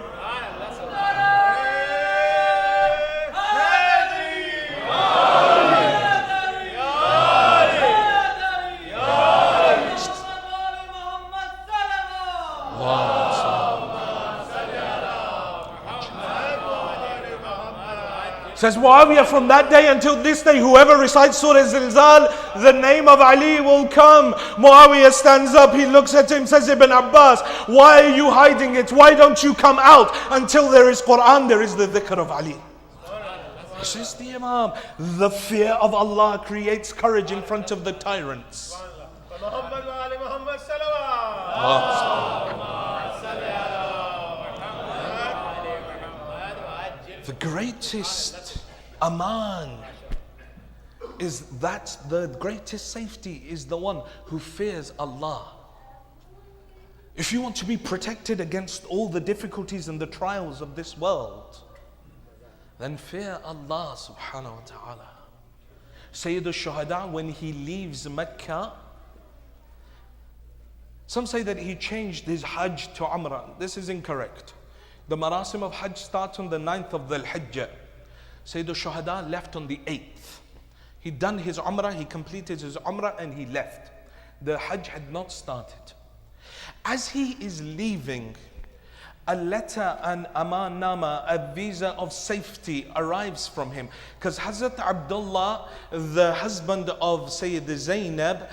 S1: Says Muawiyah, from that day until this day, whoever recites Surah Zilzal, the name of Ali will come. Muawiyah stands up, he looks at him, says, Ibn Abbas, why are you hiding it? Why don't you come out until there is Quran, there is the dhikr of Ali? Says the Imam, the fear of Allah creates courage in front of the tyrants. The greatest aman is that the greatest safety is the one who fears Allah. If you want to be protected against all the difficulties and the trials of this world, then fear Allah subhanahu wa ta'ala. Sayyid al-Shuhada, when he leaves Mecca, some say that he changed his Hajj to Umrah. This is incorrect. The marasim of Hajj starts on the 9th of Dhul Hijjah. Sayyid al-Shuhada left on the 8th. He'd done his Umrah, he completed his Umrah and he left. The Hajj had not started. As he is leaving, a letter, an amannama, a visa of safety arrives from him. Because Hazrat Abdullah, the husband of Sayyid Zainab,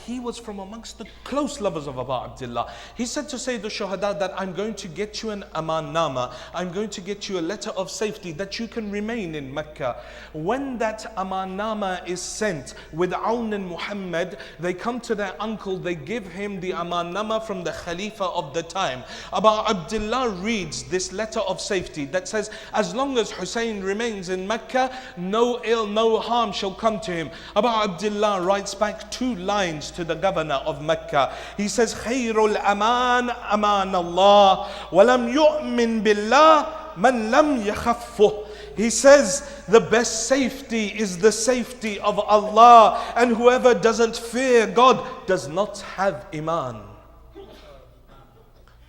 S1: he was from amongst the close lovers of Abu Abdullah. He said to Sayyid al-Shuhada that I'm going to get you an amannama, I'm going to get you a letter of safety that you can remain in Mecca. When that amannama is sent with Aun and Muhammad, they come to their uncle, they give him the amannama from the Khalifa of the time. Abu Abdullah reads this letter of safety that says, as long as Hussein remains in Mecca, no ill, no harm shall come to him. Abu Abdullah writes back 2 lines to the governor of Mecca. He says, Khairul aman aman Allah, walam yu'min billah man lam yakhaffuh. He says, the best safety is the safety of Allah, and whoever doesn't fear God does not have iman.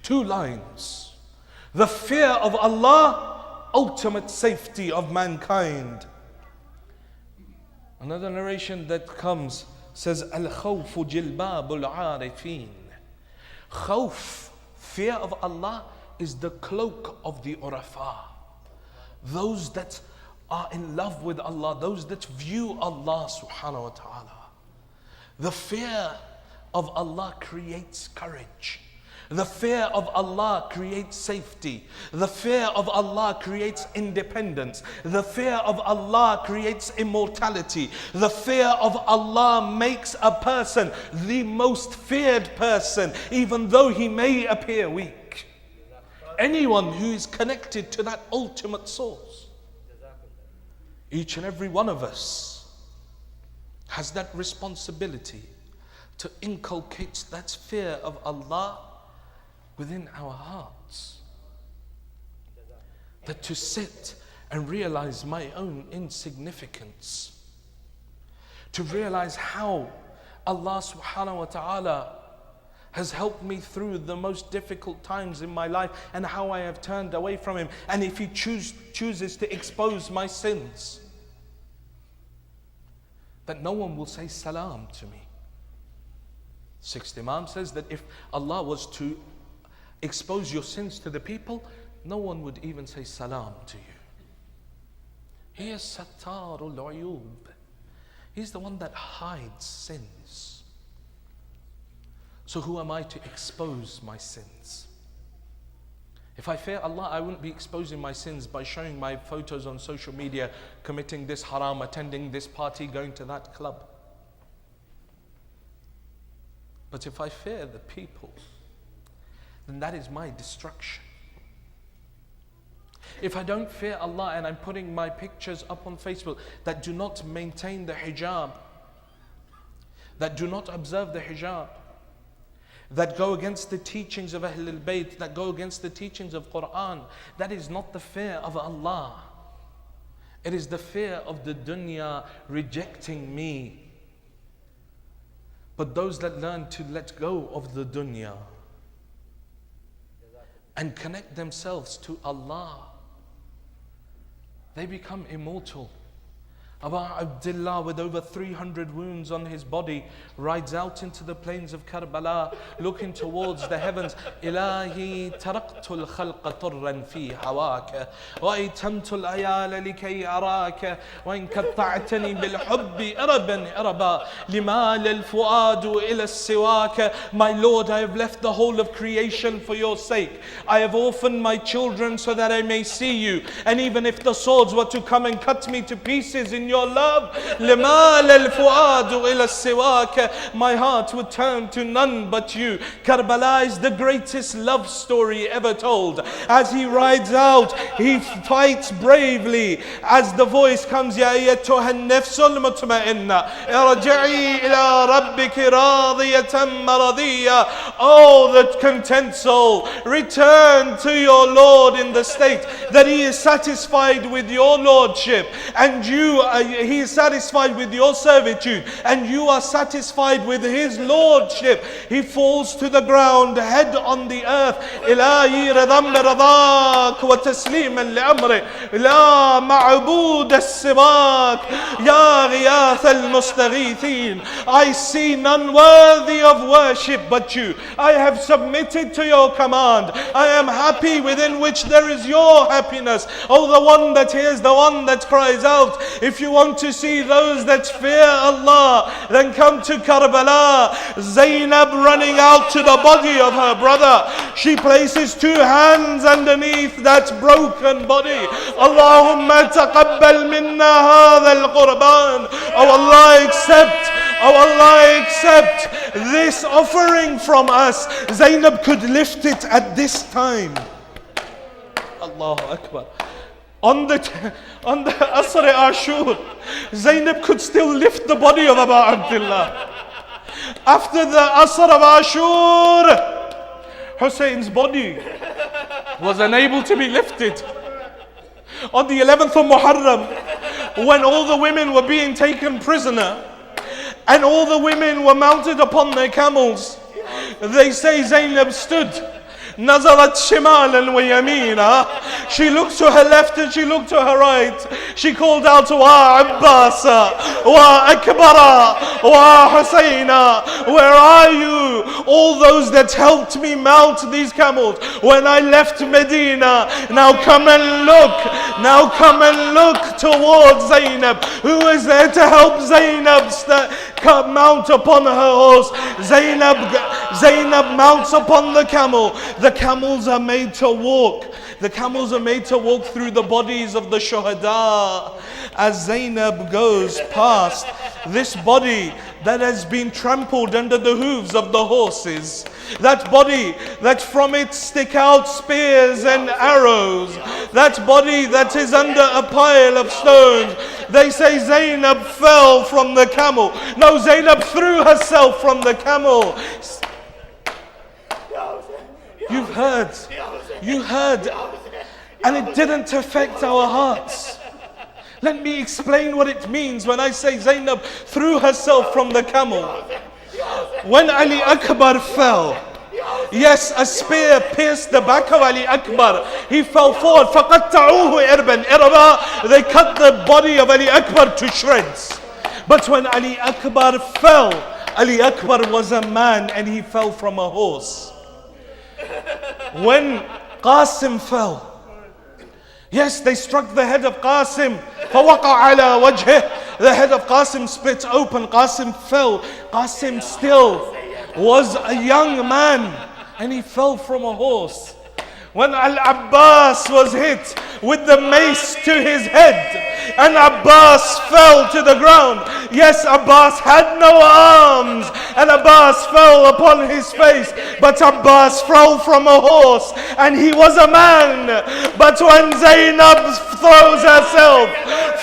S1: 2 lines. The fear of Allah, ultimate safety of mankind. Another narration that comes says, Al-khawfu jilbabul arifin. Khawf, fear of Allah, is the cloak of the urafa. Those that are in love with Allah, those that view Allah subhanahu wa ta'ala. The fear of Allah creates courage. The fear of Allah creates safety. The fear of Allah creates independence. The fear of Allah creates immortality. The fear of Allah makes a person the most feared person, even though he may appear weak. anyone who is connected to that ultimate source. Each and every one of us has that responsibility to inculcate that fear of Allah within our hearts. That to sit and realize my own insignificance. To realize how Allah subhanahu wa ta'ala has helped me through the most difficult times in my life and how I have turned away from Him. And if He chooses to expose my sins, that no one will say salam to me. Sixth Imam says that if Allah was to expose your sins to the people, no one would even say salam to you. He is Sattarul Uyub. He's the one that hides sins. So who am I to expose my sins? If I fear Allah, I wouldn't be exposing my sins by showing my photos on social media, committing this haram, attending this party, going to that club. But if I fear the people, then that is my destruction. If I don't fear Allah and I'm putting my pictures up on Facebook that do not maintain the hijab, that do not observe the hijab, that go against the teachings of Ahlul Bayt, that go against the teachings of Quran, that is not the fear of Allah. It is the fear of the dunya rejecting me. But those that learn to let go of the dunya and connect themselves to Allah, they become immortal. Abu Abdullah, with over 300 wounds on his body, rides out into the plains of Karbala, looking towards the heavens. Ilahi taraktul khalqa turran fi hawaka, wa itamtul ayala likay araka, wa in katta'tani bil hubbi araban araba, limal al fuadu ila siwaka. My Lord, I have left the whole of creation for your sake. I have orphaned my children so that I may see you. And even if the swords were to come and cut me to pieces in your love, لِمَالَ الْفُؤَادُ إِلَى السِّوَاكَ, my heart would turn to none but you. Karbala is the greatest love story ever told. As he rides out, he fights bravely. As the voice comes, يَا أَيَّتُهَا النَّفْسُ الْمُطْمَئِنَّةُ ارْجِعِي إِلَىٰ رَبِّكِ رَاضِيَةً مَرَضِيَّةً. Oh, the content soul, return to your Lord in the state that He is satisfied with your lordship, and He is satisfied with your servitude, and you are satisfied with His lordship. He falls to the ground, head on the earth. إلهي رضا برضاك وتسليما لأمرك لا معبود السواك يا غياث المستغيثين. I see none worthy of worship but you. I have submitted to your command. I am happy within which there is your happiness. Oh, the one that hears, the one that cries out. If you want to see those that fear Allah, then come to Karbala. Zainab running out to the body of her brother. She places two hands underneath that broken body. Allahumma taqabbal minna hadha al-qurban. Oh Allah, accept this offering from us. Zainab could lift it at this time. Allahu Akbar. On the Asr Ashur, Zainab could still lift the body of Abu Abdullah. After the Asr of Ashur, Hussein's body was unable to be lifted. On the 11th of Muharram, when all the women were being taken prisoner and all the women were mounted upon their camels, they say Zainab stood. نظرت شمالا ويمينا. She looked to her left and she looked to her right. She called out, Wa Abbasa, Wa Akbara, Wa Husayna. Where are you? All those that helped me mount these camels when I left Medina. Now come and look. Now come and look towards Zainab. Who is there to help Zainab mount upon her horse? Zainab mounts upon the camel. The camels are made to walk. The camels are made to walk through the bodies of the shuhada. as Zainab goes past this body that has been trampled under the hooves of the horses, that body that from it stick out spears and arrows, that body that is under a pile of stones. They say Zainab fell from the camel. No, Zainab threw herself from the camel. You've heard. You heard. And it didn't affect our hearts. Let me explain what it means when I say Zainab threw herself from the camel. When Ali Akbar fell, yes, a spear pierced the back of Ali Akbar. He fell forward. فَقَطَّعُوهُ إِرْبًا. They cut the body of Ali Akbar to shreds. But when Ali Akbar fell, Ali Akbar was a man and he fell from a horse. When Qasim fell, yes, they struck the head of Qasim. فَوَقَعَ عَلَى وَجْهِهِ. The head of Qasim split open. Qasim fell. Qasim still was a young man and he fell from a horse. When Al-Abbas was hit with the mace to his head and Abbas fell to the ground. Yes, Abbas had no arms and Abbas fell upon his face. But Abbas fell from a horse and he was a man. But when Zainab throws herself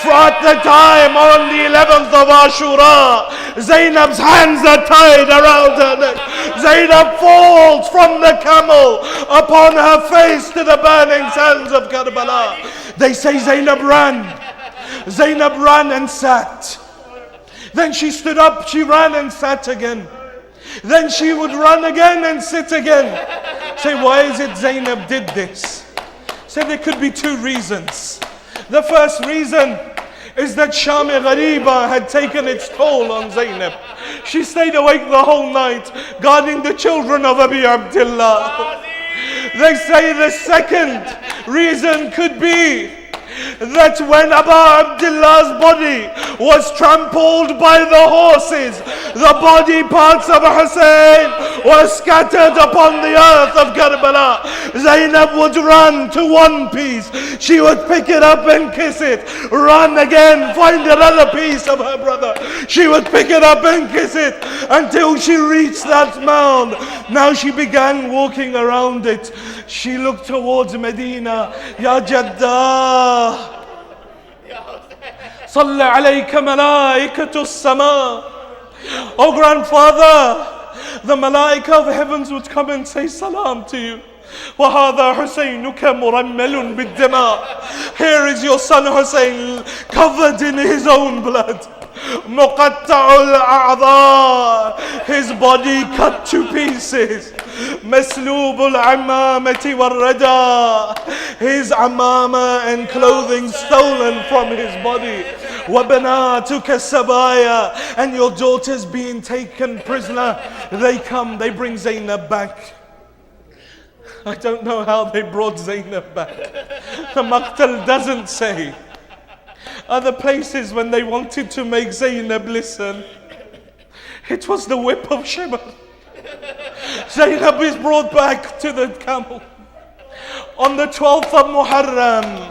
S1: at the time on the 11th of Ashura, Zainab's hands are tied around her neck. Zainab falls from the camel upon her face to the burning sands of Karbala. They say Zainab ran. Zainab ran and sat. Then she stood up, she ran and sat again. Then she would run again and sit again. Say, why is it Zainab did this? Say, there could be two reasons. The first reason is that Sham-e Ghariba had taken its toll on Zainab. She stayed awake the whole night, guarding the children of Abi Abdullah. They say the second reason could be that when Abu Abdullah's body was trampled by the horses, the body parts of Hussein were scattered upon the earth of Karbala. Zainab would run to one piece, she would pick it up and kiss it, run again, find another piece of her brother, she would pick it up and kiss it until she reached that mound. Now she began walking around it. She looked towards Medina. Ya Jaddah, صل عليك ملائكة السماء. Oh grandfather, the malaika of heavens would come and say salam to you. وَهَذَا حُسَيْنُكَ مُرَمَّلٌ بِالدِّمَاء. Here is your son Hussein, covered in his own blood. مُقَطَّعُ الْأَعْضَاءِ. His body cut to pieces. مَسْلُوبُ الْعَمَّامَةِ وَالرَّدَى. His amama and clothing stolen from his body. وَبَنَاتُكَ السَّبَايَا. And your daughters being taken prisoner. They come, they bring Zainab back. I don't know how they brought Zainab back. The Maqtal doesn't say. Other places when they wanted to make Zainab listen, it was the whip of Shimr. Zainab is brought back to the camel. On the 12th of Muharram,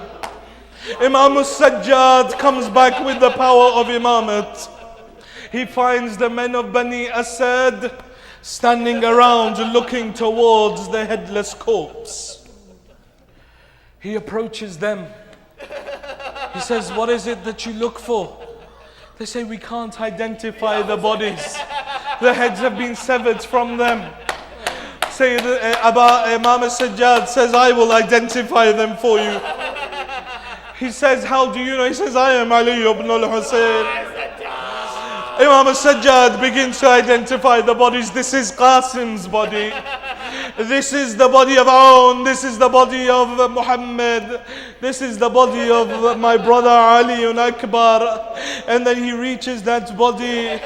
S1: Imam al-Sajjad comes back with the power of Imamat. He finds the men of Bani Asad standing around looking towards the headless corpse. He approaches them. He says, what is it that you look for? They say, we can't identify the bodies. The heads have been severed from them. Imam al-Sajjad says, I will identify them for you. He says, how do you know? He says, I am Ali ibn al-Hussein. Imam al-Sajjad begins to identify the bodies. This is Qasim's body. This is the body of Aoun. This is the body of Muhammad. This is the body of my brother Ali Akbar. And then he reaches that body.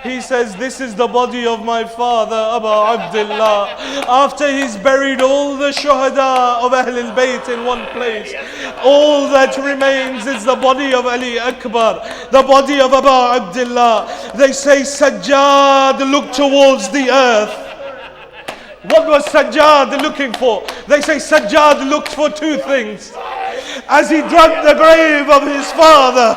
S1: He says, this is the body of my father, Abu Abdullah. After he's buried all the shuhada of Ahl al-Bayt in one place, all that remains is the body of Ali Akbar, the body of Abu Abdullah. They say Sajjad looked towards the earth. What was Sajjad looking for? They say Sajjad looked for two things. As he dug the grave of his father,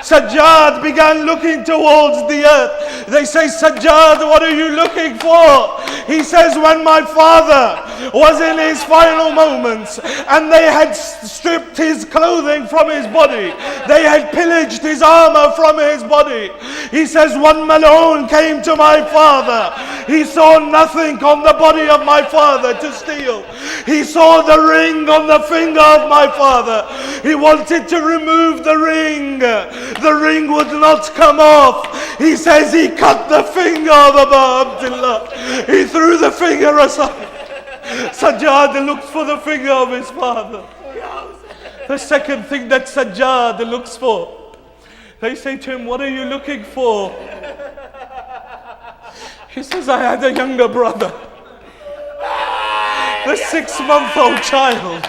S1: Sajjad began looking towards the earth. They say, Sajjad, what are you looking for? He says, when my father was in his final moments and they had stripped his clothing from his body, they had pillaged his armor from his body. He says, one Mal'oon came to my father. He saw nothing on the body of my father to steal. He saw the ring on the finger of my father. He wanted to remove the ring. The ring would not come off. He says he cut the finger of Abu Abdullah. He threw the finger aside. Sajjad looks for the finger of his father. The second thing that Sajjad looks for, they say to him, what are you looking for? He says, I had a younger brother. The 6-month-old child.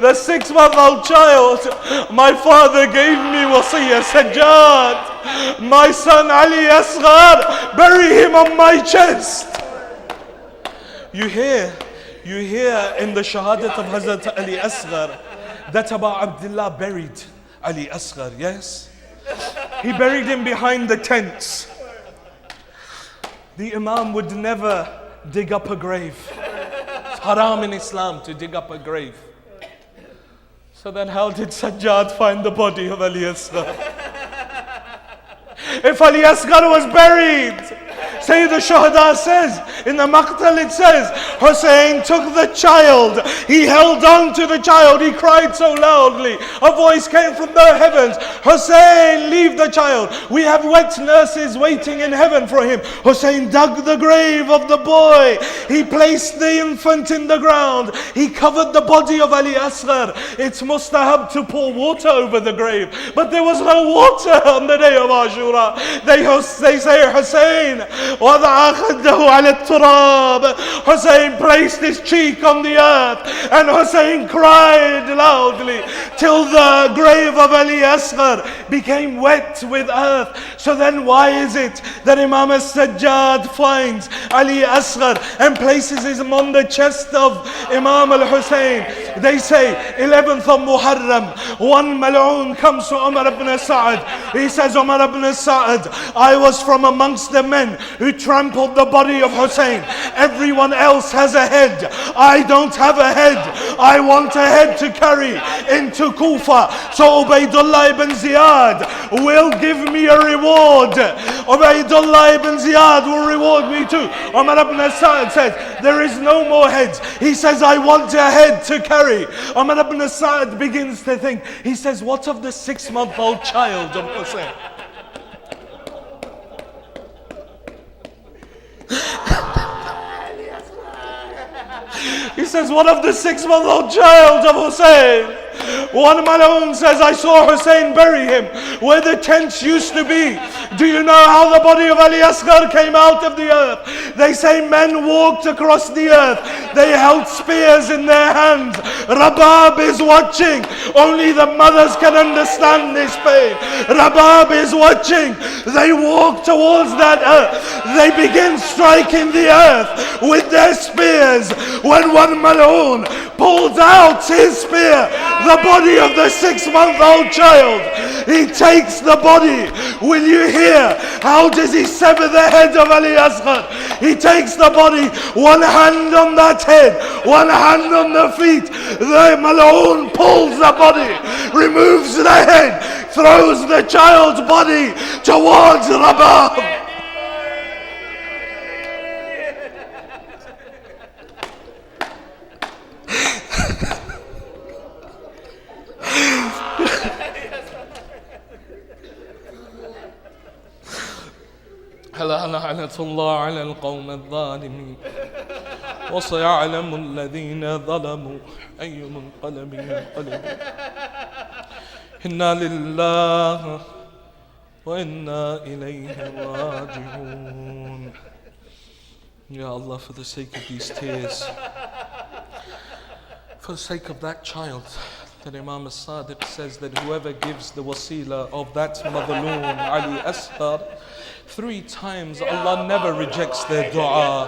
S1: The 6-month-old child. My father gave me wasiyah, Sajjad. My son Ali Asghar, bury him on my chest. You hear in the shahadat of Hazrat Ali Asghar that Abu Abdullah buried Ali Asghar, yes? He buried him behind the tents. The Imam would never dig up a grave. It's haram in Islam to dig up a grave. So then how did Sajjad find the body of Ali Asghar? If Ali Asghar was buried, Sayyid al-Shuhada says, in the Maqtal it says, Hussein took the child, he held on to the child, he cried so loudly, a voice came from the heavens, Hussein, leave the child, we have wet nurses waiting in heaven for him. Hussein dug the grave of the boy, he placed the infant in the ground, he covered the body of Ali Asghar. It's mustahab to pour water over the grave, but there was no water on the day of Ashura. They say Hussein وضع خده على التراب. Hussein placed his cheek on the earth and Hussein cried loudly till the grave of Ali Asghar became wet with earth. So then why is it that Imam al-Sajjad finds Ali Asghar and places him on the chest of Imam al-Hussein? They say 11th of Muharram, one Mal'oon comes to Umar ibn Sa'ad. He says, Umar ibn Sa'ad, I was from amongst the men who trampled the body of Hussein. Everyone else has a head. I don't have a head. I want a head to carry into Kufa. So Ubaydullah ibn Ziyad will give me a reward. Ubaydullah ibn Ziyad will reward me too. Umar ibn Sa'ad says, there is no more heads. He says, I want a head to carry. Umar ibn Sa'ad begins to think. He says, what of the 6-month-old child of Hussein? He says, what of the 6-month-old child of Hussein? One Mal'oon says, I saw Hussein bury him where the tents used to be. Do you know how the body of Ali Asghar came out of the earth? They say men walked across the earth. They held spears in their hands. Rabab is watching. Only the mothers can understand this pain. Rabab is watching. They walk towards that earth. They begin striking the earth with their spears. When one Mal'oon pulls out his spear, the body of the 6-month-old child, he takes the body. Will you hear how does he sever the head of Ali Asghar? He takes the body, one hand on that head, one hand on the feet. The Mal'oon pulls the body, removes the head, throws the child's body towards Rabab. ألا لعنة الله على القوم الظالمين وسيعلم الذين ظلموا أي منقلب ينقلبون إنا لله وإنا إليه راجعون. Ya Allah, for the sake of these tears, for the sake of that child, that Imam al-Sadiq says that whoever gives the wasila of that Madhloom Ali Asghar 3 times, Allah never rejects their dua.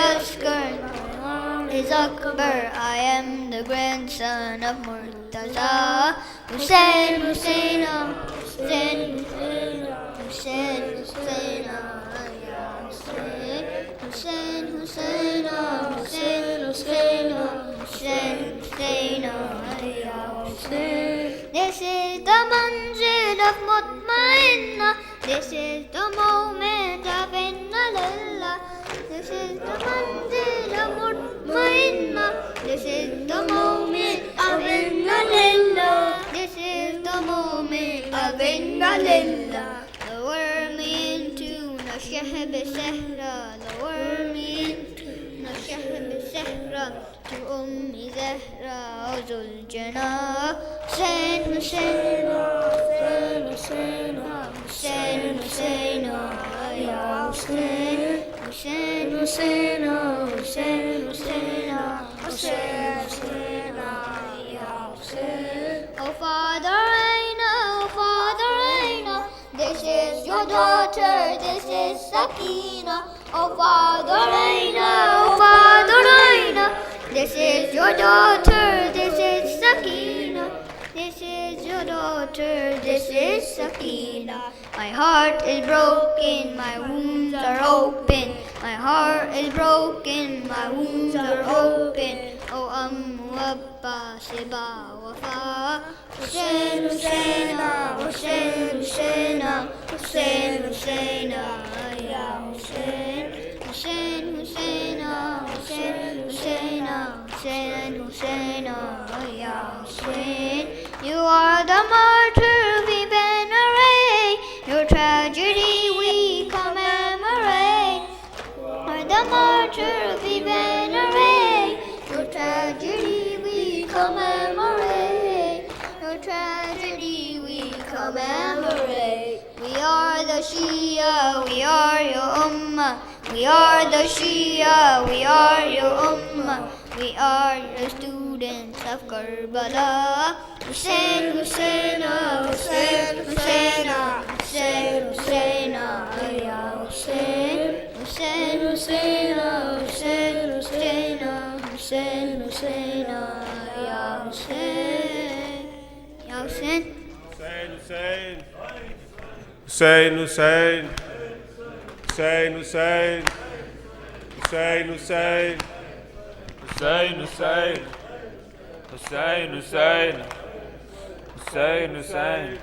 S3: Asghar, my name is Akbar. I am the grandson of Murtaza. Hussain, Hussain, Hussain, Hussain, Hussain, Ya Hussain, Hussain, Hussain, Hussain, Hussain, Hussain, Hussain, Ya Hussain. This is the manzil of Mutmainna. This is the moment of Inna Lillah. This is the manzil of Mutmainna. This is the moment of Inna Lillah. This is the moment of Inna Lillah. The worm into Nashahab Sahra. The worm into Nashahab Sahra. To Zahra Zul Janah. Hussain, Hussain, Hussain, Hussain, Hussain, Hussain, Ya Hussain, Hussain, Hussain, Hussain, Hussain, Hussain, Hussain, Ya Hussain. Oh Father Aina, oh Father Aina, this is your daughter, this is Sakina. Oh Father Aina, oh Father Aina, this is your daughter, this is Sakina. This is your daughter, this is Sakina. My heart is broken, my wounds are open. My heart is broken, my wounds are open. Oh Ammu Abba Siba Wafa. Hussain, Hussain, Hussain, Hussain, Hussain, Hussain, Ya Hussain. Hussain, Hussain, Hussain, Hussain, Hussain, Hussain, Ya Hussain. You are the martyr we venerate. Your tragedy we commemorate. You are the martyr we venerate. Your tragedy we commemorate. Your tragedy we commemorate. We are the Shia, we are your Ummah. We are the Shia, we are your Ummah. We are the students of Karbala. Hussain, Hussain, Hussain, Hussain, Hussain, Hussain, Ya Hussain. Hussain, Hussain, Hussain, Hussain, Hussain, Hussain, Ya Hussain. Ya Hussain.
S4: Hussain, Hussain. Hussain, Hussain. Hussain, Hussain. Hussain, Hussain. Hussain, Hussain. Hussain, Hussain. Hussain, Hussain.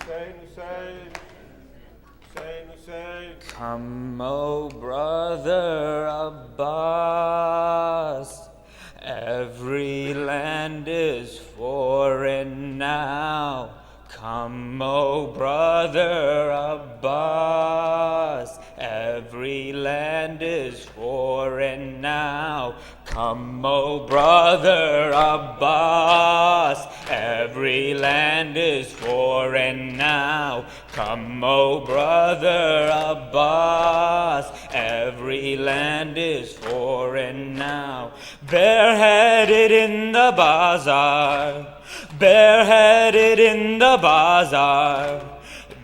S4: Hussain, Hussain. Hussain, Hussain.
S2: Come, O brother Abbas, every land is foreign now. Come, O brother Abbas, every land is foreign now. Come, O brother Abbas, every land is foreign now. Come, O brother Abbas, every land is foreign now. Bareheaded in the bazaar, bareheaded in the bazaar,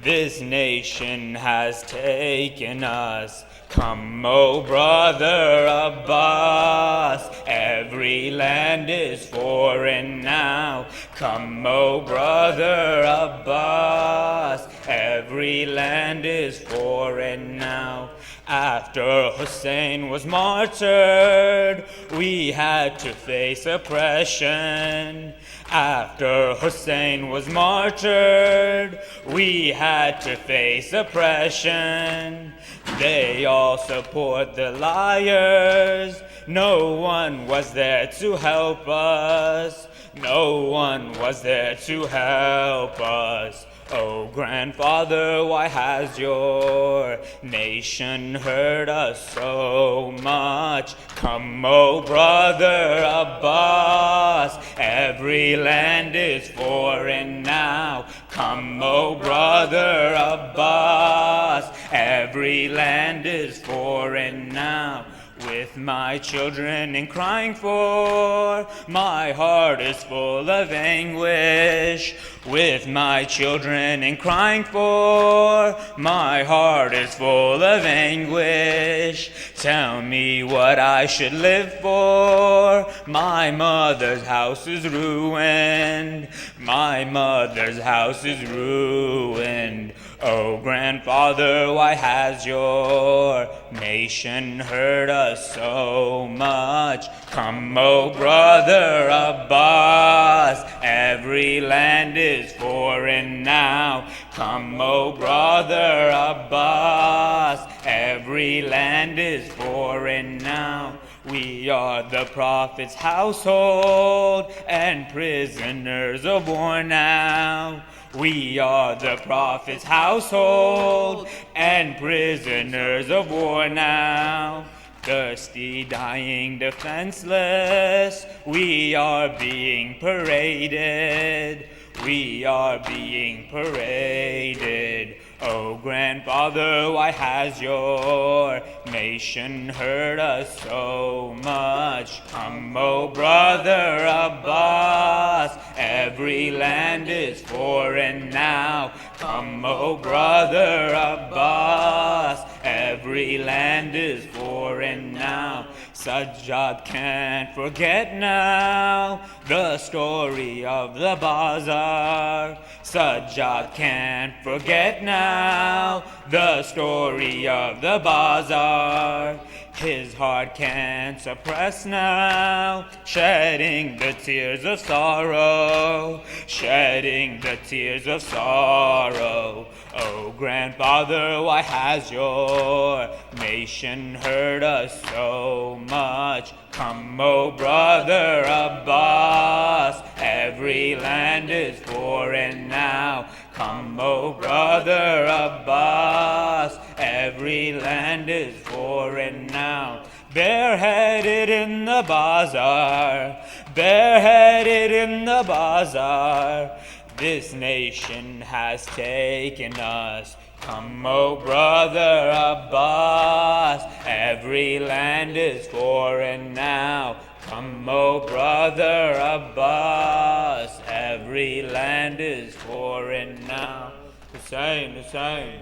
S2: this nation has taken us. Come, O brother Abbas, every land is foreign now. Come, O brother Abbas, every land is foreign now. After Hussein was martyred, we had to face oppression. After Hussein was martyred, we had to face oppression. They all support the liars. No one was there to help us. No one was there to help us. Oh, grandfather, why has your nation hurt us so much? Come, oh, brother Abbas, every land is foreign now. Come, oh, brother Abbas, every land is foreign now. With with my children and crying for. My heart is full of anguish. With my children and crying for. My heart is full of anguish. Tell me what I should live for. My mother's house is ruined. My mother's house is ruined. Oh, grandfather, why has your nation hurt us so much? Come, oh, brother Abbas, every land is foreign now. Come, oh, brother Abbas, every land is foreign now. We are the prophet's household and prisoners of war now. We are the prophet's household and prisoners of war now. Thirsty, dying, defenseless, we are being paraded. We are being paraded. Oh, grandfather, why has your nation hurt us so much? Come, oh, brother Abbas, every land is foreign now. Come, oh, brother Abbas, every land is foreign now. Sajjad can't forget now the story of the bazaar. Sajjad can't forget now the story of the bazaar. His heart can't suppress now, shedding the tears of sorrow, shedding the tears of sorrow. Oh, grandfather, why has your nation hurt us so much? Come, oh, brother Abbas, every land is foreign now. Come, oh, brother Abbas, every land is foreign now. Bareheaded in the bazaar, bareheaded in the bazaar, this nation has taken us. Come, oh, brother Abbas, every land is foreign now. Come, oh, brother Abbas, every land is foreign now. Hussein, Hussein.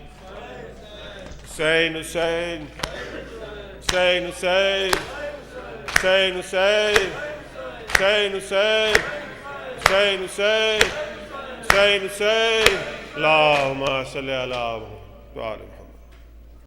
S4: Hussein, Hussein. Hussein, Hussein. Hussein, Hussein. Hussein, Hussein. Hussein, Hussein. Hussein, Hussein. Allahumma salli ala Muhammad.